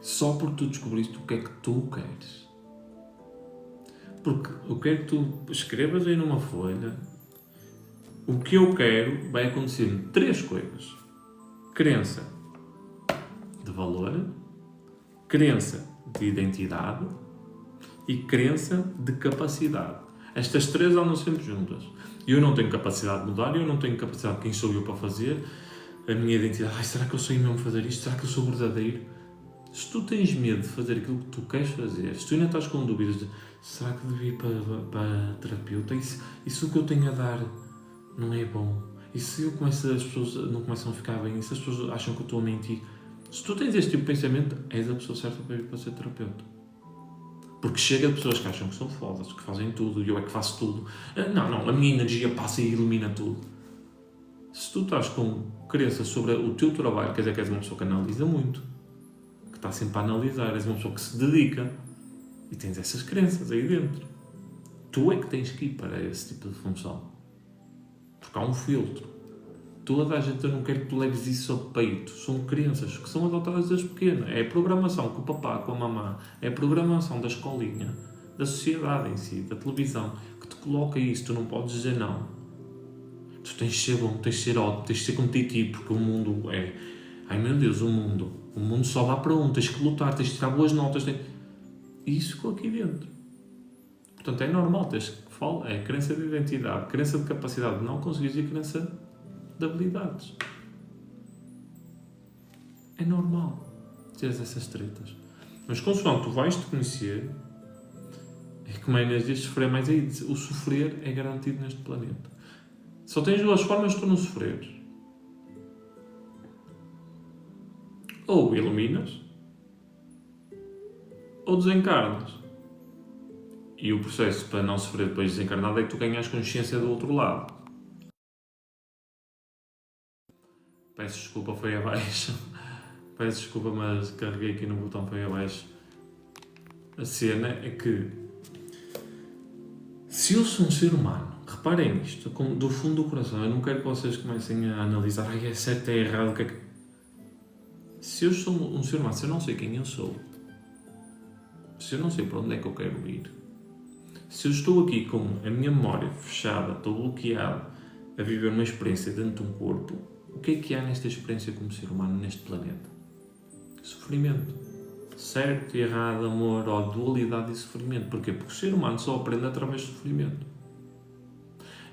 Só porque tu descobriste o que é que tu queres. Porque eu quero que tu escrevas aí numa folha o que eu quero, vai acontecer 3 coisas. Crença de valor, crença de identidade e crença de capacidade. Estas 3 andam sempre juntas. Eu não tenho capacidade de mudar, eu não tenho capacidade de quem sou eu para fazer, a minha identidade, será que eu sei mesmo fazer isto? Será que eu sou verdadeiro? Se tu tens medo de fazer aquilo que tu queres fazer, se tu ainda estás com dúvidas de será que devia ir para terapeuta? E se o que eu tenho a dar não é bom? E se eu começo, as pessoas não começam a ficar bem? E se as pessoas acham que eu estou a mentir? Se tu tens este tipo de pensamento, és a pessoa certa para ir para ser terapeuta. Porque chega de pessoas que acham que são fodas, que fazem tudo, e eu é que faço tudo. Não, a minha energia passa e ilumina tudo. Se tu estás com crença sobre o teu trabalho, quer dizer que és uma pessoa que analisa muito, que está sempre a analisar, és uma pessoa que se dedica e tens essas crenças aí dentro. Tu é que tens que ir para esse tipo de função. Porque há um filtro. Toda a gente não quer que tu leves isso ao peito. São crenças que são adotadas desde pequena. É a programação com o papá, com a mamã. É a programação da escolinha, da sociedade em si, da televisão, que te coloca isso. Tu não podes dizer não. Tu tens de ser bom, tens de ser ótimo, tens de ser competitivo, porque o mundo é... Ai meu Deus, o mundo só dá para um. Tens que lutar, tens de tirar boas notas. Isso ficou aqui dentro. Portanto, é normal teres que falar. É crença de identidade, crença de capacidade de não conseguires e crença de habilidades. É normal teres essas tretas. Mas consoante tu vais-te conhecer, é como a Inês diz, sofrer mais aí. O sofrer é garantido neste planeta. Só tens 2 formas de tu não sofreres. Ou iluminas, ou desencarnas. E o processo para não sofrer depois de desencarnado é que tu ganhas consciência do outro lado. Peço desculpa, foi abaixo. Peço desculpa, mas carreguei aqui no botão, foi abaixo. A cena é que Se eu sou um ser humano, reparem nisto, do fundo do coração, eu não quero que vocês comecem a analisar, é certo, é errado, o que é que... Se eu sou um ser humano, se eu não sei quem eu sou, se eu não sei para onde é que eu quero ir, se eu estou aqui com a minha memória fechada, estou bloqueado a viver uma experiência dentro de um corpo, o que é há nesta experiência como ser humano neste planeta? Sofrimento. Certo e errado, amor, ou dualidade e sofrimento. Porquê? Porque o ser humano só aprende através do sofrimento.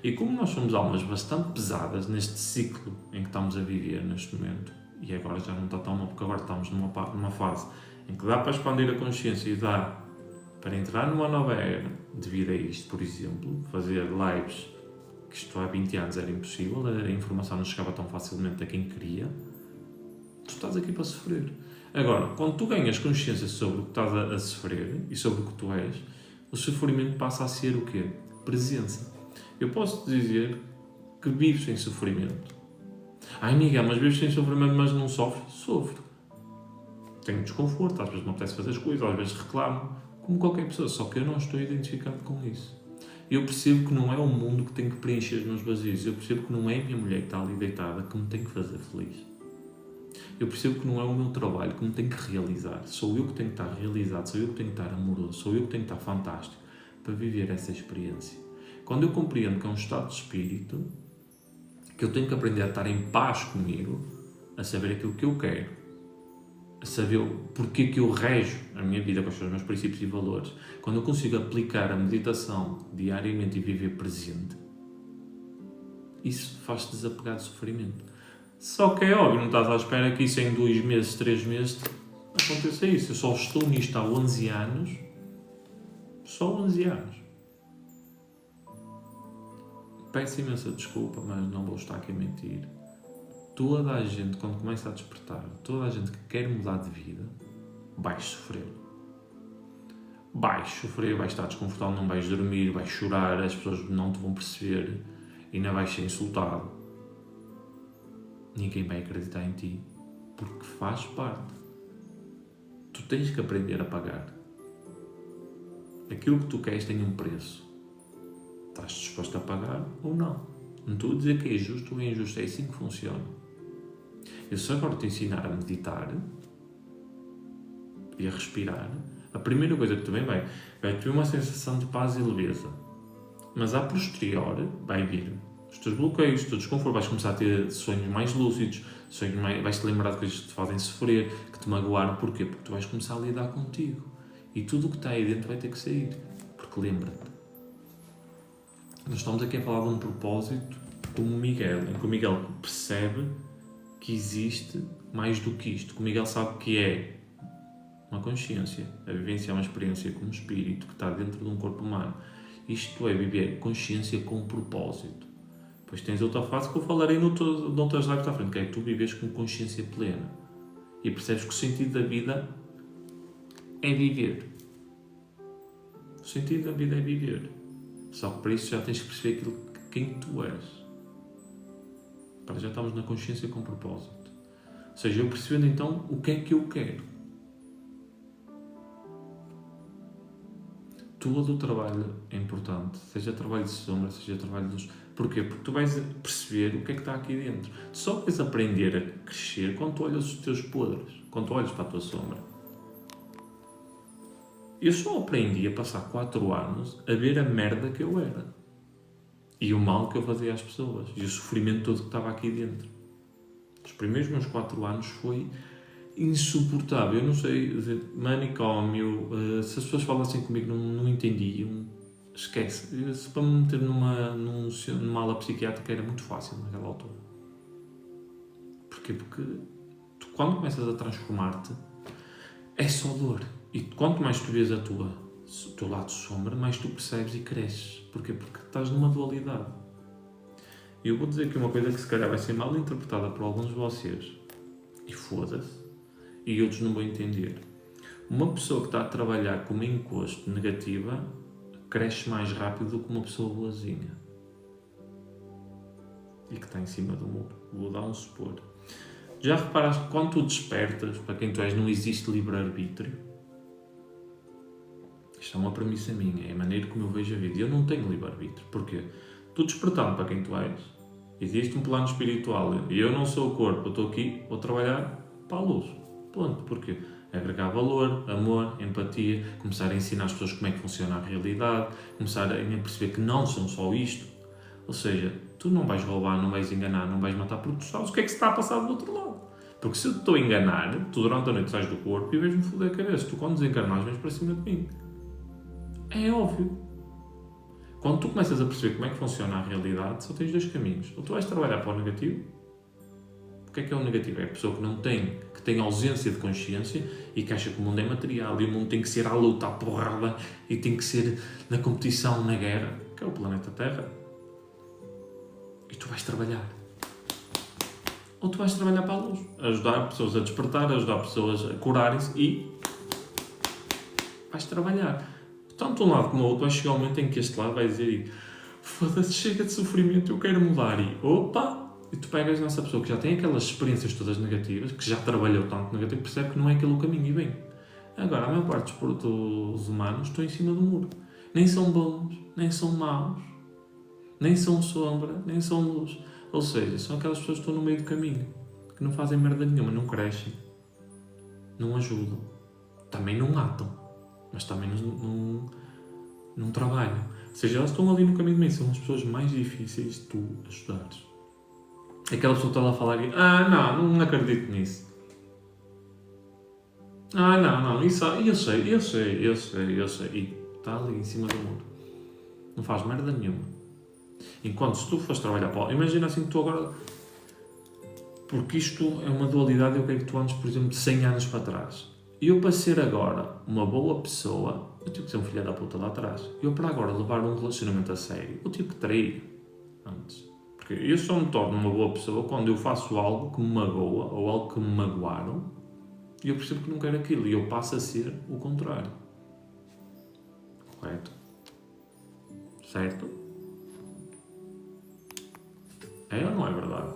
E como nós somos almas bastante pesadas neste ciclo em que estamos a viver neste momento, e agora já não está tão mal, porque agora estamos numa fase em que dá para expandir a consciência e dá para entrar numa nova era devido a isto, por exemplo, fazer lives, que isto há 20 anos era impossível, a informação não chegava tão facilmente a quem queria, tu estás aqui para sofrer. Agora, quando tu ganhas consciência sobre o que estás a sofrer e sobre o que tu és, o sofrimento passa a ser o quê? Presença. Eu posso te dizer que vivo sem sofrimento. Ai Miguel, mas vives sem sofrimento, mas não sofres? Sofro. Tenho desconforto, às vezes não apetece fazer as coisas, às vezes reclamo, como qualquer pessoa, só que eu não estou identificado com isso. Eu percebo que não é o mundo que tem que preencher os meus vazios, eu percebo que não é a minha mulher que está ali deitada que me tem que fazer feliz. Eu percebo que não é o meu trabalho que me tem que realizar, sou eu que tenho que estar realizado, sou eu que tenho que estar amoroso, sou eu que tenho que estar fantástico para viver essa experiência. Quando eu compreendo que é um estado de espírito, que eu tenho que aprender a estar em paz comigo, a saber aquilo que eu quero, a saber porque que eu rejo a minha vida com os meus princípios e valores, quando eu consigo aplicar a meditação diariamente e viver presente, isso faz-te desapegar do sofrimento. Só que é óbvio, não estás à espera que isso em 2 meses, 3 meses aconteça isso. Eu só estou nisto há 11 anos, só 11 anos. Peço imensa desculpa, mas não vou estar aqui a mentir. Toda a gente, quando começa a despertar, toda a gente que quer mudar de vida, vais sofrer. Vais sofrer, vais estar desconfortável, não vais dormir, vais chorar, as pessoas não te vão perceber, ainda vais ser insultado. Ninguém vai acreditar em ti, porque faz parte. Tu tens que aprender a pagar. Aquilo que tu queres tem um preço. Estás disposto a pagar ou não? Não estou a dizer que é justo ou é injusto, é assim que funciona. Eu se agora te ensinar a meditar e a respirar, a primeira coisa que tu vai ter uma sensação de paz e leveza. Mas a posterior vai vir os teus bloqueios, o teu desconforto, vais começar a ter sonhos mais lúcidos, vais-te lembrar de coisas que te fazem sofrer, que te magoaram. Porquê? Porque tu vais começar a lidar contigo. E tudo o que está aí dentro vai ter que sair. Porque lembra-te, nós estamos aqui a falar de um propósito como o Miguel, em que o Miguel percebe que existe mais do que isto, que o Miguel sabe que é uma consciência, a vivenciar uma experiência como espírito que está dentro de um corpo humano. Isto é viver consciência com propósito. Depois tens outra fase que eu falarei noutras lives à frente, que é que tu vives com consciência plena e percebes que o sentido da vida é viver. O sentido da vida é viver. Só que para isso já tens que perceber quem tu és. Para já estamos na consciência com propósito. Ou seja, eu percebendo então o que é que eu quero. Todo o trabalho é importante, seja trabalho de sombra, seja trabalho de luz. Porquê? Porque tu vais perceber o que é que está aqui dentro. Tu só vais aprender a crescer quando tu olhas os teus podres, quando tu olhas para a tua sombra. Eu só aprendi a passar 4 anos a ver a merda que eu era. E o mal que eu fazia às pessoas. E o sofrimento todo que estava aqui dentro. Os primeiros meus 4 anos foi insuportável. Eu não sei, manicômio, se as pessoas falassem comigo não entendiam, esquece. Para me meter numa ala psiquiátrica era muito fácil naquela altura. Porquê? Porque tu, quando começas a transformar-te, é só dor. E quanto mais tu vês o teu lado sombra, mais tu percebes e cresces. Porquê? Porque estás numa dualidade. E eu vou dizer aqui uma coisa que se calhar vai ser mal interpretada por alguns de vocês. E foda-se. E outros não vão entender. Uma pessoa que está a trabalhar com uma encosto negativa cresce mais rápido do que uma pessoa boazinha. E que está em cima do muro. Vou dar um supor. Já reparaste que quando tu despertas, para quem tu és, não existe livre-arbítrio? Isto Isto é uma premissa minha, é a maneira como eu vejo a vida. Eu não tenho livre-arbítrio. Porquê? Tu despertando para quem tu és, existe um plano espiritual e eu não sou o corpo, eu estou aqui, vou trabalhar para a luz. Ponto. Porquê? Agregar valor, amor, empatia, começar a ensinar as pessoas como é que funciona a realidade, começar a perceber que não são só isto. Ou seja, tu não vais roubar, não vais enganar, não vais matar, porque tu sabes o que é que se está a passar do outro lado. Porque se eu te estou a enganar, tu durante a noite sais do corpo e vais-me foder a cabeça. Tu quando desencarnares vens para cima de mim. É óbvio. Quando tu começas a perceber como é que funciona a realidade, só tens dois caminhos. Ou tu vais trabalhar para o negativo. O que é o negativo? É a pessoa que tem ausência de consciência e que acha que o mundo é material e o mundo tem que ser à luta, à porrada e tem que ser na competição, na guerra, que é o planeta Terra. E tu vais trabalhar. Ou tu vais trabalhar para a luz. Ajudar pessoas a despertar, ajudar pessoas a curarem-se e vais trabalhar. Tanto um lado como o outro vai chegar um momento em que este lado vai dizer foda-se, chega de sofrimento, eu quero mudar. E opa! E tu pegas nessa pessoa que já tem aquelas experiências todas negativas, que já trabalhou tanto negativo, percebe que não é aquele o caminho e bem. Agora, a maior parte dos humanos estão em cima do muro. Nem são bons, nem são maus, nem são sombra, nem são luz. Ou seja, são aquelas pessoas que estão no meio do caminho, que não fazem merda nenhuma, não crescem, não ajudam, também não matam, mas também não trabalham. Ou seja, elas estão ali no caminho do meio, são as pessoas mais difíceis de tu ajudares. Aquela pessoa que está lá a falar e não acredito nisso. Não, isso eu sei. E está ali em cima do muro. Não faz merda nenhuma. Enquanto se tu fores trabalhar para... Imagina assim que tu agora... Porque isto é uma dualidade, eu quero que tu andes, por exemplo, de 100 anos para trás. E eu para ser agora uma boa pessoa, eu tive que ser um filho da puta lá atrás. Eu para agora levar um relacionamento a sério, eu tive que trair antes. Porque eu só me torno uma boa pessoa quando eu faço algo que me magoa ou algo que me magoaram e eu percebo que não quero aquilo e eu passo a ser o contrário. Correto? Certo? É ou não é verdade?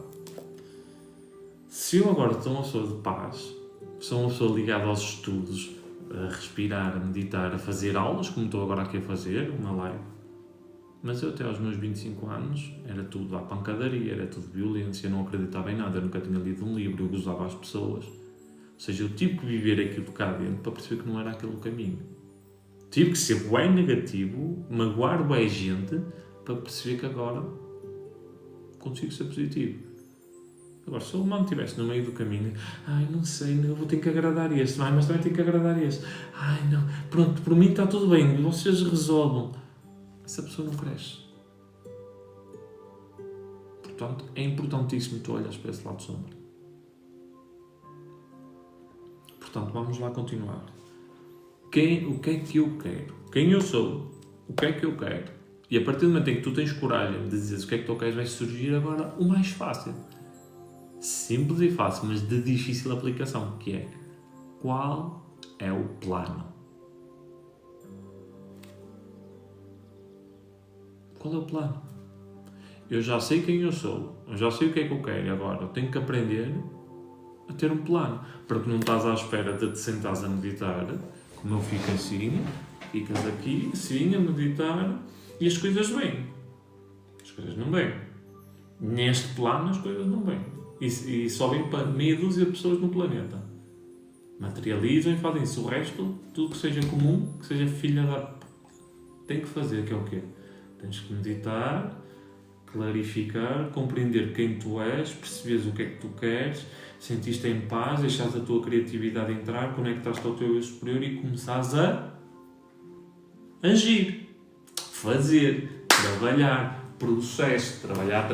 Se eu agora sou uma pessoa de paz, sou uma pessoa ligada aos estudos, a respirar, a meditar, a fazer aulas, como estou agora aqui a fazer, uma live, mas eu até aos meus 25 anos era tudo à pancadaria, era tudo violência, eu não acreditava em nada, eu nunca tinha lido um livro, eu gozava as pessoas. Ou seja, eu tive que viver aquilo cá dentro para perceber que não era aquele o caminho. Tive que ser bem negativo, magoar bem gente, para perceber que agora consigo ser positivo. Agora, se o humano estivesse no meio do caminho, não sei, eu vou ter que agradar este, mas também tenho que agradar este. Não, pronto, por mim está tudo bem, vocês resolvam. Essa pessoa não cresce. Portanto, é importantíssimo tu olhas para esse lado sombra. Portanto, vamos lá continuar. O que é que eu quero? Quem eu sou? O que é que eu quero? E a partir do momento em que tu tens coragem de dizer o que é que tu queres, vai surgir agora o mais fácil. Simples e fácil, mas de difícil aplicação, que é: qual é o plano? Qual é o plano? Eu já sei quem eu sou, eu já sei o que é que eu quero, agora eu tenho que aprender a ter um plano, porque não estás à espera de te sentares a meditar, como eu fico assim, ficas aqui, assim, a meditar, e as coisas vêm. As coisas não vêm. Neste plano as coisas não vêm. E só vêm para meia dúzia de pessoas no planeta. Materializam e fazem isso. O resto, tudo que seja comum, que seja filha da... Tem que fazer, que é o quê? Tens que meditar, clarificar, compreender quem tu és, perceberes o que é que tu queres, sentiste em paz, deixares a tua criatividade entrar, conectaste ao teu eu superior e começares a agir, fazer, trabalhar, processo, trabalhar.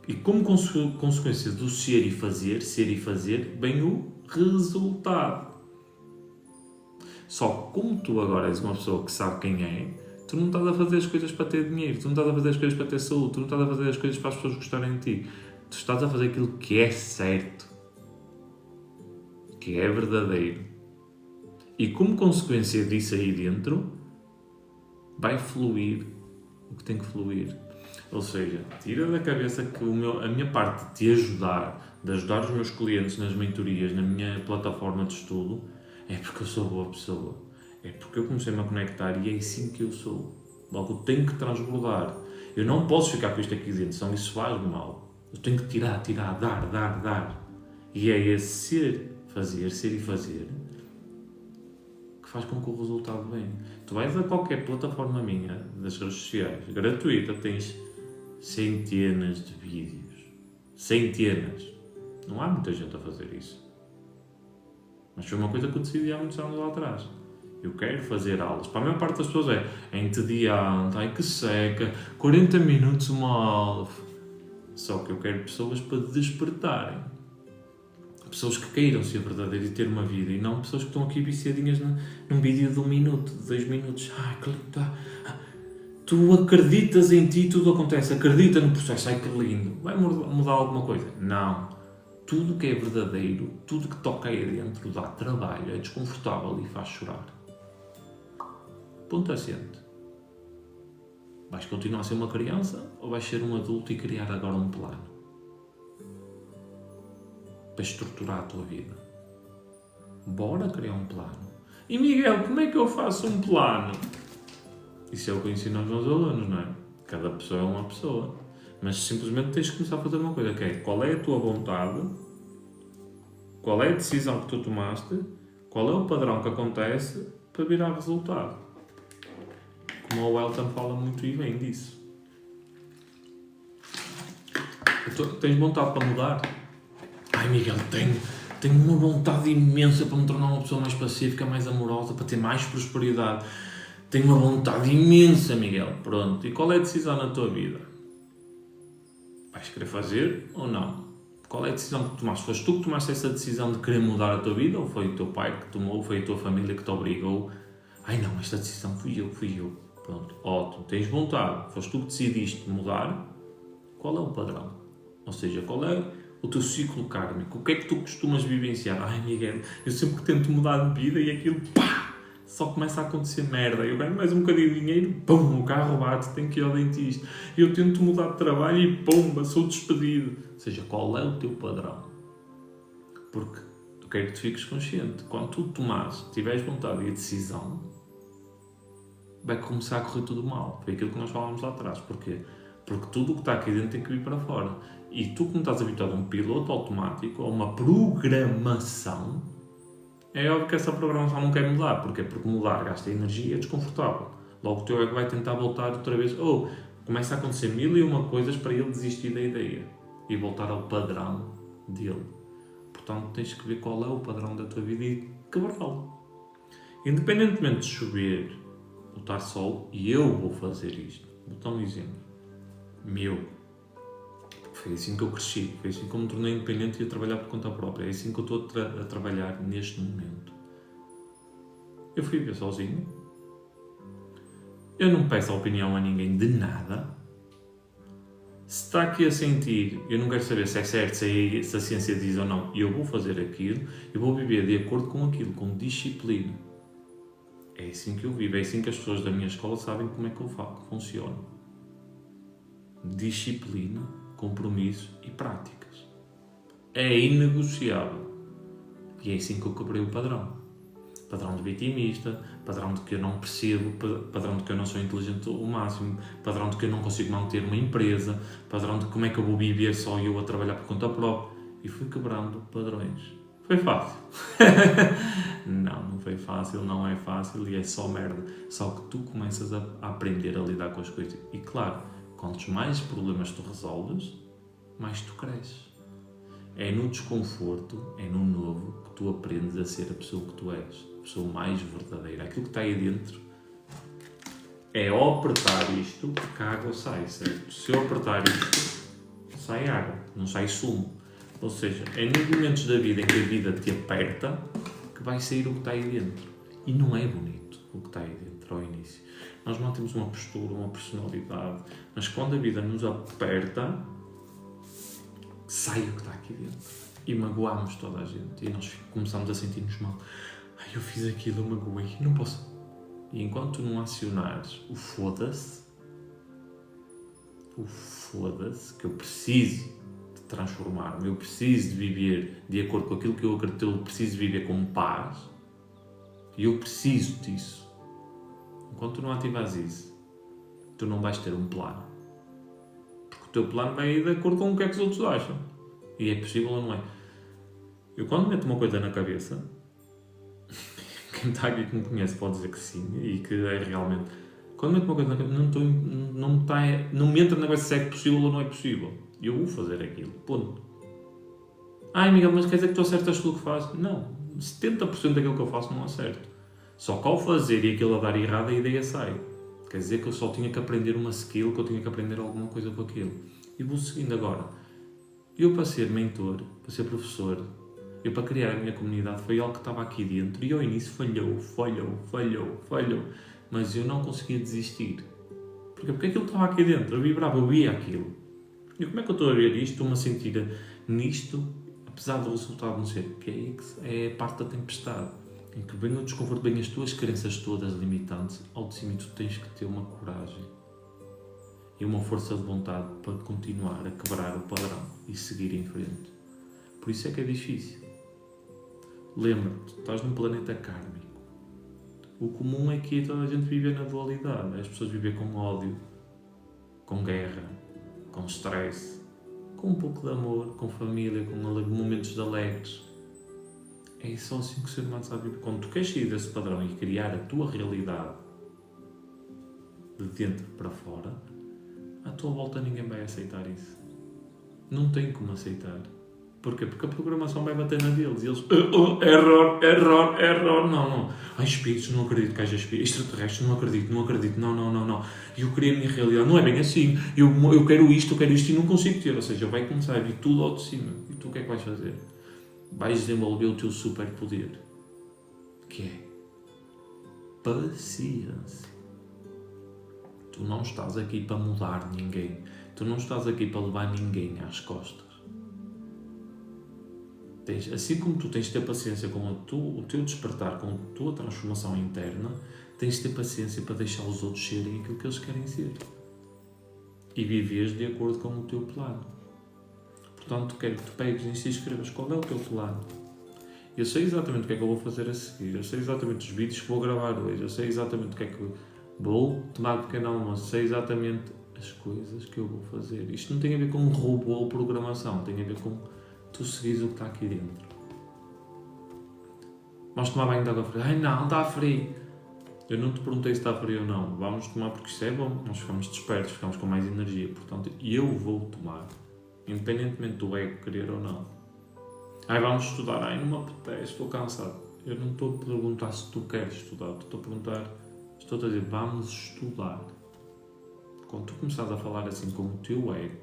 E como consequência do ser e fazer, vem o resultado. Só que como tu agora és uma pessoa que sabe quem é, tu não estás a fazer as coisas para ter dinheiro, tu não estás a fazer as coisas para ter saúde, tu não estás a fazer as coisas para as pessoas gostarem de ti. Tu estás a fazer aquilo que é certo, que é verdadeiro. E como consequência disso aí dentro, vai fluir o que tem que fluir. Ou seja, tira da cabeça que a minha parte de te ajudar, de ajudar os meus clientes nas mentorias, na minha plataforma de estudo, é porque eu sou boa pessoa, é porque eu comecei-me a conectar e é assim que eu sou. Logo, eu tenho que transbordar. Eu não posso ficar com isto aqui dentro, senão isso faz-me mal. Eu tenho que tirar, dar. E é esse ser e fazer, que faz com que o resultado venha. Tu vais a qualquer plataforma minha, das redes sociais, gratuita, tens centenas de vídeos. Centenas. Não há muita gente a fazer isso. Mas foi uma coisa que eu decidi há muitos anos lá atrás. Eu quero fazer aulas. Para a maior parte das pessoas é entediante, ai que seca, 40 minutos uma aula. Só que eu quero pessoas para despertarem. Pessoas que queiram ser verdadeiras e ter uma vida. E não pessoas que estão aqui viciadinhas num vídeo de 1 minuto, de 2 minutos. Ai, que lindo. Tu acreditas em ti, tudo acontece. Acredita no processo. Ai, que lindo. Vai mudar alguma coisa? Não. Tudo que é verdadeiro, tudo que toca aí dentro dá trabalho, é desconfortável e faz chorar. Ponto assente. Vais continuar a ser uma criança ou vais ser um adulto e criar agora um plano para estruturar a tua vida? Bora criar um plano. E Miguel, como é que eu faço um plano? Isso é o que eu ensino aos meus alunos, não é? Cada pessoa é uma pessoa. Mas simplesmente tens que começar a fazer uma coisa, que é qual é a tua vontade, qual é a decisão que tu tomaste, qual é o padrão que acontece para virar resultado. Como o Elton fala muito e bem disso. Tens vontade para mudar? Ai Miguel, tenho uma vontade imensa para me tornar uma pessoa mais pacífica, mais amorosa, para ter mais prosperidade. Tenho uma vontade imensa, Miguel. Pronto. E qual é a decisão na tua vida? Vais querer fazer ou não? Qual é a decisão que tomaste? Foste tu que tomaste essa decisão de querer mudar a tua vida? Ou foi o teu pai que tomou? Ou foi a tua família que te obrigou? Ai não, esta decisão fui eu. Pronto, ótimo. Tens vontade. Foste tu que decidiste mudar. Qual é o padrão? Ou seja, qual é o teu ciclo kármico? O que é que tu costumas vivenciar? Ai Miguel, eu sempre que tento mudar de vida e aquilo, pá! Só começa a acontecer merda. Eu ganho mais um bocadinho de dinheiro, pum, o carro bate, tenho que ir ao dentista. Eu tento mudar de trabalho e pumba, sou despedido. Ou seja, qual é o teu padrão? Porque eu quero que tu fiques consciente. Quando tu tomares, tiveres vontade e a decisão, vai começar a correr tudo mal. Foi aquilo que nós falámos lá atrás. Porquê? Porque tudo o que está aqui dentro tem que vir para fora. E tu, como estás habituado a um piloto automático, a uma programação, é óbvio que essa programação não quer mudar. Porquê? Porque mudar gasta energia, é desconfortável. Logo o teu ego vai tentar voltar outra vez. Ou começa a acontecer 1001 coisas para ele desistir da ideia e voltar ao padrão dele. Portanto, tens que ver qual é o padrão da tua vida e quebrá-lo. Independentemente de chover ou estar sol, e eu vou fazer isto. Vou dar um exemplo. Meu. Foi assim que eu cresci, foi assim que eu me tornei independente e a trabalhar por conta própria. É assim que eu estou a trabalhar neste momento. Eu fui viver sozinho. Eu não peço a opinião a ninguém de nada. Se está aqui a sentir, eu não quero saber se é certo, se a ciência diz ou não, eu vou fazer aquilo, eu vou viver de acordo com aquilo, com disciplina. É assim que eu vivo, é assim que as pessoas da minha escola sabem como é que eu funciono. Disciplina, compromisso e práticas. É inegociável. E é assim que eu quebrei o padrão. Padrão de vitimista, padrão de que eu não percebo, padrão de que eu não sou inteligente ao máximo, padrão de que eu não consigo manter uma empresa, padrão de como é que eu vou viver só eu a trabalhar por conta própria. E fui quebrando padrões. Foi fácil? Não foi fácil, não é fácil e é só merda. Só que tu começas a aprender a lidar com as coisas. E claro, quantos mais problemas tu resolves, mais tu cresces. É no desconforto, é no novo, que tu aprendes a ser a pessoa que tu és. A pessoa mais verdadeira. Aquilo que está aí dentro é ao apertar isto que a água sai, certo? Se eu apertar isto, sai água, não sai sumo. Ou seja, é nos momentos da vida em que a vida te aperta que vai sair o que está aí dentro. E não é bonito o que está aí dentro ao início. Nós mantemos uma postura, uma personalidade, mas quando a vida nos aperta, sai o que está aqui dentro. E magoamos toda a gente. E nós começamos a sentir-nos mal. Ai, eu fiz aquilo, eu magoei, não posso. E enquanto não acionares o foda-se, que eu preciso de transformar-me, eu preciso de viver de acordo com aquilo que eu acredito, eu preciso de viver com paz, E eu preciso disso. Enquanto tu não ativares isso, tu não vais ter um plano. Porque o teu plano vai de acordo com o que é que os outros acham. E é possível ou não é? Eu quando meto uma coisa na cabeça, quem está aqui que me conhece pode dizer que sim, e que é realmente... Quando meto uma coisa na cabeça, não me entra na cabeça se é possível ou não é possível. Eu vou fazer aquilo. Ponto. Ai, Miguel, mas quer dizer que tu acertas tudo o que fazes? Não. 70% daquilo que eu faço não acerto. Só que ao fazer e aquilo a dar errado, a ideia sai. Quer dizer que eu só tinha que aprender uma skill, que eu tinha que aprender alguma coisa com aquilo. E vou seguindo agora. Eu, para ser mentor, para ser professor, eu, para criar a minha comunidade, foi algo que estava aqui dentro. E ao início falhou. Mas eu não conseguia desistir. Porque aquilo estava aqui dentro. Eu vibrava, eu via aquilo. E como é que eu estou a ver isto? Estou-me a sentir nisto, apesar do resultado não ser que é a parte da tempestade. Em que vem o desconforto, vem as tuas crenças todas limitantes. Ao de cima tu tens que ter uma coragem e uma força de vontade para continuar a quebrar o padrão e seguir em frente. Por isso é que é difícil. Lembra-te, estás num planeta kármico. O comum é que toda a gente vive na dualidade. As pessoas vivem com ódio, com guerra, com stress, com um pouco de amor, com família, com momentos de alegres. É só assim que o ser humano sabe viver. Quando tu queres sair desse padrão e criar a tua realidade de dentro para fora, à tua volta ninguém vai aceitar isso. Não tem como aceitar. Porquê? Porque a programação vai bater na deles e eles... Error. Não. Ai, espíritos, não acredito que haja espíritos. Extraterrestres, não acredito. Não. Eu queria a minha realidade. Não é bem assim. Eu quero isto e não consigo ter. Ou seja, vai começar a vir tudo ao de cima. E tu o que é que vais fazer? Vais desenvolver o teu superpoder. Que é paciência. Tu não estás aqui para mudar ninguém. Tu não estás aqui para levar ninguém às costas. Assim como tu tens de ter paciência com o teu despertar, com a tua transformação interna, tens de ter paciência para deixar os outros serem aquilo que eles querem ser. E viveres de acordo com o teu plano. Portanto, quero que tu pegues nisso e escrevas qual é o teu plano. Eu sei exatamente o que é que eu vou fazer a seguir. Eu sei exatamente os vídeos que vou gravar hoje. Eu sei exatamente o que é que vou tomar de pequeno almoço. Sei exatamente as coisas que eu vou fazer. Isto não tem a ver com um robô ou programação. Tem a ver com tu seguires o que está aqui dentro. Vamos tomar banho de água fria. Ai não, está frio. Eu não te perguntei se está frio ou não. Vamos tomar porque isto é bom. Nós ficamos despertos, ficamos com mais energia. Portanto, eu vou tomar. Independentemente do ego querer ou não. Ai, vamos estudar. Ai, não me apetece, estou cansado. Eu não estou a perguntar se tu queres estudar. Estou a perguntar, estou a dizer, vamos estudar. Quando tu começares a falar assim com o teu ego,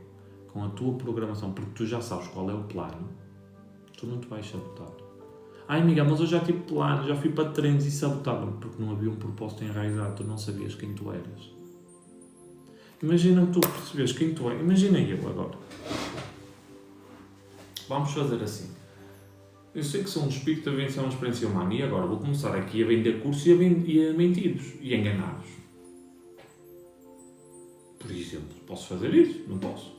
com a tua programação, porque tu já sabes qual é o plano, tu não te vais sabotar. Ai, Miguel, mas eu já tive plano, já fui para treinos e sabotava-me, porque não havia um propósito enraizado, tu não sabias quem tu eras. Imagina que tu percebes quem tu és. Imagina eu agora. Vamos fazer assim. Eu sei que sou um espírito a vencer uma experiência humana e agora vou começar aqui a vender cursos e a mentir-vos e a enganar-vos. Por exemplo, posso fazer isso? Não posso.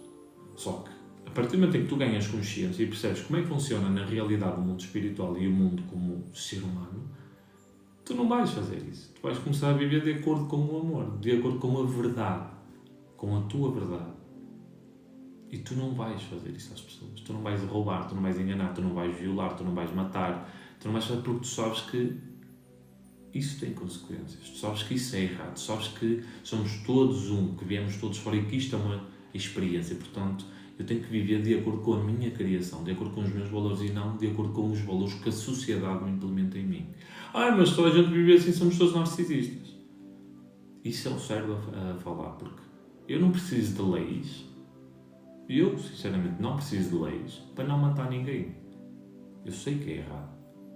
Só que, a partir do momento em que tu ganhas consciência e percebes como é que funciona na realidade o mundo espiritual e o mundo como ser humano, tu não vais fazer isso. Tu vais começar a viver de acordo com o amor, de acordo com a verdade, com a tua verdade. E tu não vais fazer isso às pessoas. Tu não vais roubar, tu não vais enganar, tu não vais violar, tu não vais matar, tu não vais fazer porque tu sabes que isso tem consequências. Tu sabes que isso é errado. Tu sabes que somos todos um, que viemos todos fora e que isto é uma experiência. Portanto, eu tenho que viver de acordo com a minha criação, de acordo com os meus valores e não de acordo com os valores que a sociedade me implementa em mim. Mas se toda a gente vive assim, somos todos narcisistas. Isso é o cérebro a falar, porque eu não preciso de leis. Eu, sinceramente, não preciso de leis para não matar ninguém. Eu sei que é errado.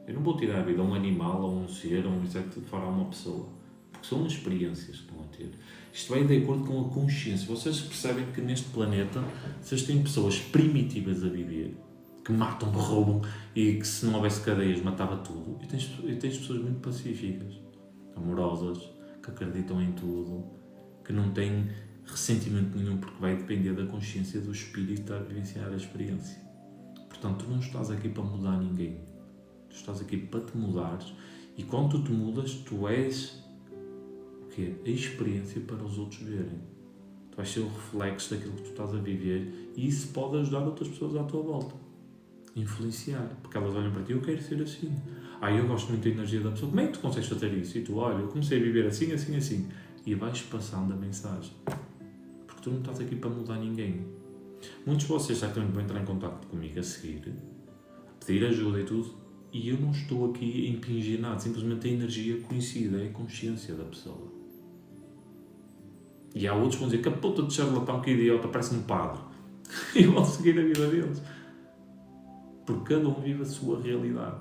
Eu não vou tirar a vida a um animal, a um ser, a um inseto de fora a uma pessoa. Porque são experiências que estão a ter. Isto vai de acordo com a consciência. Vocês percebem que neste planeta, vocês têm pessoas primitivas a viver, que matam, roubam, e que se não houvesse cadeias matava tudo. E tens pessoas muito pacíficas, amorosas, que acreditam em tudo, que não têm ressentimento nenhum, porque vai depender da consciência do espírito a vivenciar a experiência. Portanto, tu não estás aqui para mudar ninguém. Tu estás aqui para te mudares E quando tu te mudas, tu és o quê? A experiência para os outros verem. Tu vais ser o reflexo daquilo que tu estás a viver e isso pode ajudar outras pessoas à tua volta. Influenciar. Porque elas olham para ti, eu quero ser assim. Eu gosto muito da energia da pessoa. Como é que tu consegues fazer isso? E tu, olha, eu comecei a viver assim, assim, assim. E vais passando a mensagem. Porque tu não estás aqui para mudar ninguém. Muitos de vocês certamente vão entrar em contato comigo a seguir, a pedir ajuda e tudo, e eu não estou aqui a impingir nada, simplesmente a energia coincide, é a consciência da pessoa. E há outros que vão dizer que a puta de charlatão, que idiota, parece um padre. E vão seguir a vida deles. Porque cada um vive a sua realidade.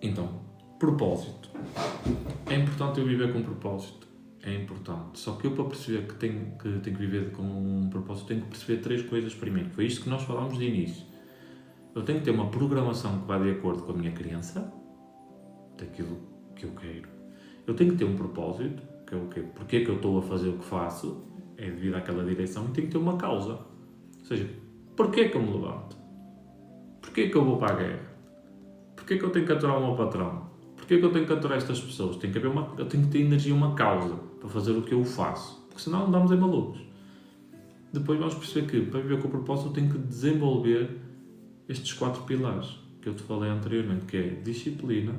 Então, propósito. É importante eu viver com propósito. É importante. Só que eu, para perceber que tenho que viver com um propósito, tenho que perceber 3 coisas primeiro. Foi isto que nós falámos de início. Eu tenho que ter uma programação que vá de acordo com a minha crença, daquilo que eu quero. Eu tenho que ter um propósito, que é o quê? Porquê que eu estou a fazer o que faço, é devido àquela direção, e tenho que ter uma causa. Ou seja, porquê que eu me levanto? Porquê que eu vou para a guerra? Porquê que eu tenho que aturar o meu patrão? Porquê que eu tenho que aturar estas pessoas? Eu tenho que ter energia, uma causa, para fazer o que eu faço. Porque senão andamos em malucos. Depois vamos perceber que, para viver com o propósito, eu tenho que desenvolver estes 4 pilares que eu te falei anteriormente, que é disciplina,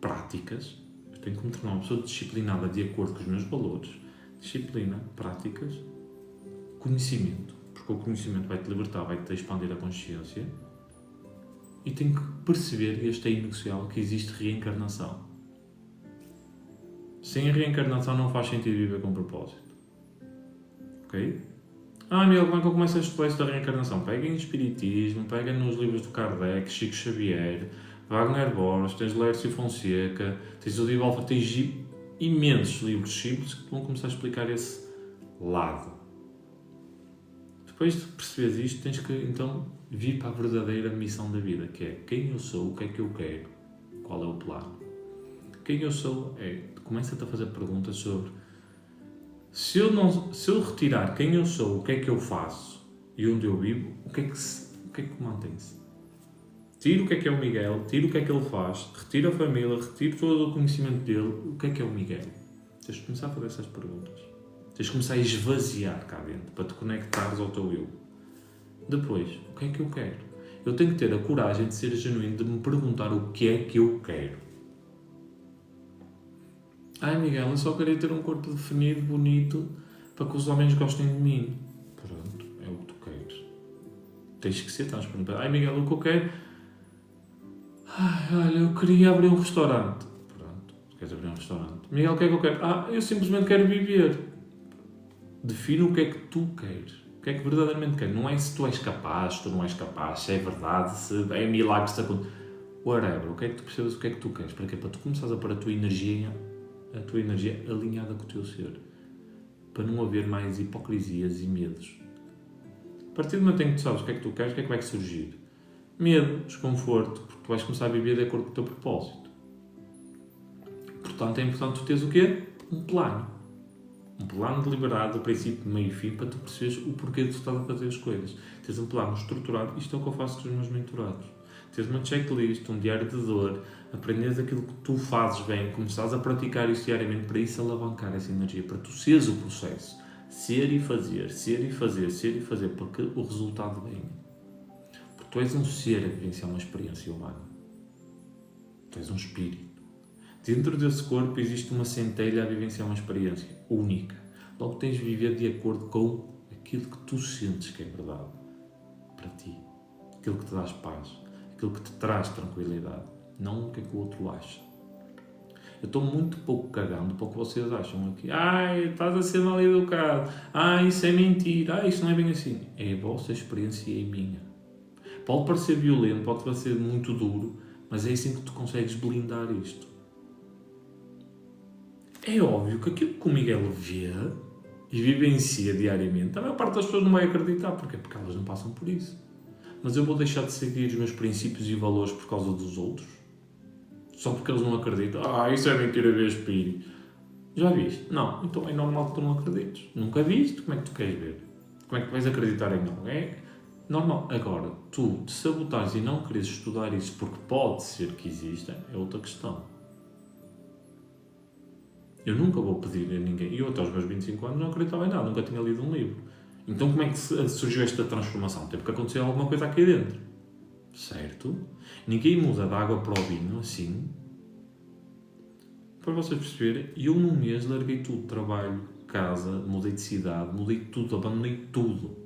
práticas. Eu tenho que me tornar uma pessoa disciplinada de acordo com os meus valores. Disciplina, práticas, conhecimento. Porque o conhecimento vai-te libertar, vai-te expandir a consciência. E tenho que perceber, e este é inegociável, que existe reencarnação. Sem a reencarnação não faz sentido viver com propósito. Ok? Miguel, como é que eu começo a estudar isso da reencarnação? Peguem no Espiritismo, peguem nos livros do Kardec, Chico Xavier, Wagner Borges, tens Lércio Fonseca, tens o Divaldo, tens imensos livros simples que vão começar a explicar esse lado. Depois de perceberes isto, tens que então vir para a verdadeira missão da vida, que é quem eu sou, o que é que eu quero, qual é o plano. Quem eu sou começa-te a fazer perguntas sobre se eu retirar quem eu sou, o que é que eu faço e onde eu vivo, o que é que mantém-se? Tiro o que é o Miguel, tiro o que é que ele faz, retiro a família, retiro todo o conhecimento dele, o que é o Miguel? Tens de começar a fazer essas perguntas. Tens de começar a esvaziar cá dentro, para te conectares ao teu eu. Depois, o que é que eu quero? Eu tenho que ter a coragem de ser genuíno, de me perguntar o que é que eu quero. Miguel, eu só queria ter um corpo definido, bonito, para que os homens gostem de mim. Pronto, é o que tu queres. Tens que ser transparente. Miguel, o que eu quero... olha, eu queria abrir um restaurante. Pronto, tu queres abrir um restaurante. Miguel, o que é que eu quero? Eu simplesmente quero viver. Define o que é que tu queres. O que é que verdadeiramente queres. Não é se tu és capaz, se tu não és capaz, se é verdade, se é milagre, se acontece. Whatever. O que é que tu percebes, o que é que tu queres? Para quê? Para tu começares a pôr a tua energia alinhada com o teu ser. Para não haver mais hipocrisias e medos. A partir do momento em que tu sabes o que é que tu queres, o que é que vai surgir? Medo, desconforto, porque tu vais começar a viver de acordo com o teu propósito. Portanto, é importante tu teres o quê? Um plano. Um plano deliberado, do princípio, meio e fim, para tu perceberes o porquê de tu estás a fazer as coisas. Tens um plano estruturado, isto é o que eu faço com os meus mentorados. Tens uma checklist, um diário de dor, aprenderes aquilo que tu fazes bem, começares a praticar isso diariamente para isso alavancar essa energia, para tu seres o processo. Ser e fazer, ser e fazer, ser e fazer, porque o resultado vem. Porque tu és um ser a vivenciar uma experiência humana. Tu és um espírito. Dentro desse corpo existe uma centelha a vivenciar uma experiência única. Logo tens de viver de acordo com aquilo que tu sentes que é verdade para ti. Aquilo que te dá paz. Aquilo que te traz tranquilidade. Não o que é que o outro acha. Eu estou muito pouco cagando para o que vocês acham aqui. Estás a ser mal educado. Isso é mentira. Isso não é bem assim. É a vossa experiência e a minha. Pode parecer violento, pode parecer muito duro, mas é assim que tu consegues blindar isto. É óbvio que aquilo que o Miguel vê e vivencia diariamente, a maior parte das pessoas não vai acreditar. Porquê? Porque elas não passam por isso. Mas eu vou deixar de seguir os meus princípios e valores por causa dos outros? Só porque eles não acreditam? Isso é mentira ver espírito. Já viste? Não. Então é normal que tu não acredites. Nunca viste? Como é que tu queres ver? Como é que vais acreditar em alguém? Normal. Agora, tu te sabotares e não queres estudar isso porque pode ser que exista, é outra questão. Eu nunca vou pedir a ninguém, e eu até aos meus 25 anos não acreditava em nada, nunca tinha lido um livro. Então como é que surgiu esta transformação? Teve que acontecer alguma coisa aqui dentro. Certo? Ninguém muda da água para o vinho assim. Para vocês perceberem, eu num mês larguei tudo, trabalho, casa, mudei de cidade, mudei tudo, abandonei tudo.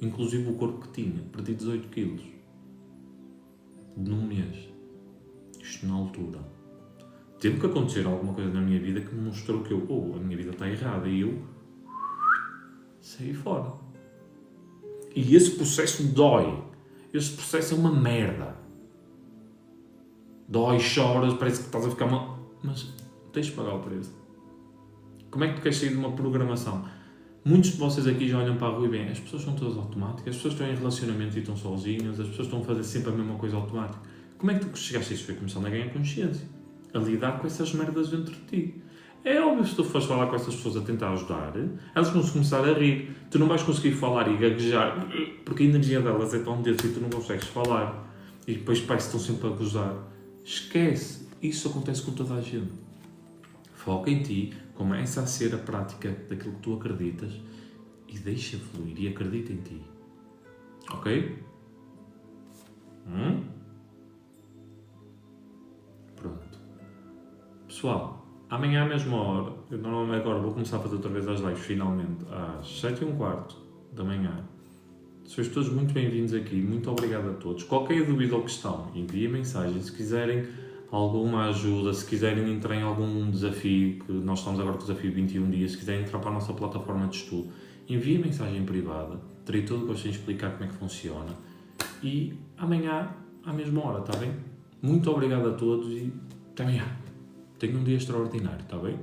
Inclusive o corpo que tinha, perdi 18 quilos. Num mês. Isto na altura. Teve que acontecer alguma coisa na minha vida que me mostrou que a minha vida está errada e eu saí fora. E esse processo dói. Esse processo é uma merda. Dói, choras, parece que estás a ficar mal. Mas tens de pagar o preço. Como é que tu queres sair de uma programação? Muitos de vocês aqui já olham para a rua e bem, as pessoas são todas automáticas, as pessoas estão em relacionamento e estão sozinhas, as pessoas estão a fazer sempre a mesma coisa automática. Como é que tu chegaste a isso? Foi começando a ganhar consciência. A lidar com essas merdas dentro de ti. É óbvio que se tu fores falar com essas pessoas a tentar ajudar, elas vão se começar a rir. Tu não vais conseguir falar e gaguejar, porque a energia delas é tão densa e tu não consegues falar. E depois parece que estão sempre a gozar. Esquece. Isso acontece com toda a gente. Foca em ti, começa a ser a prática daquilo que tu acreditas e deixa fluir e acredita em ti. Ok? Pronto. Pessoal, amanhã à mesma hora, eu normalmente agora vou começar a fazer outra vez as lives, finalmente, às 7h15 da manhã. Sois todos muito bem-vindos aqui, muito obrigado a todos. Qualquer dúvida ou questão, enviem mensagem. Se quiserem alguma ajuda, se quiserem entrar em algum desafio, que nós estamos agora com o desafio 21 dias, se quiserem entrar para a nossa plataforma de estudo, enviem mensagem privada, terei todo o gosto em explicar como é que funciona. E amanhã, à mesma hora, está bem? Muito obrigado a todos e até amanhã. Tenham um dia extraordinário, está bem?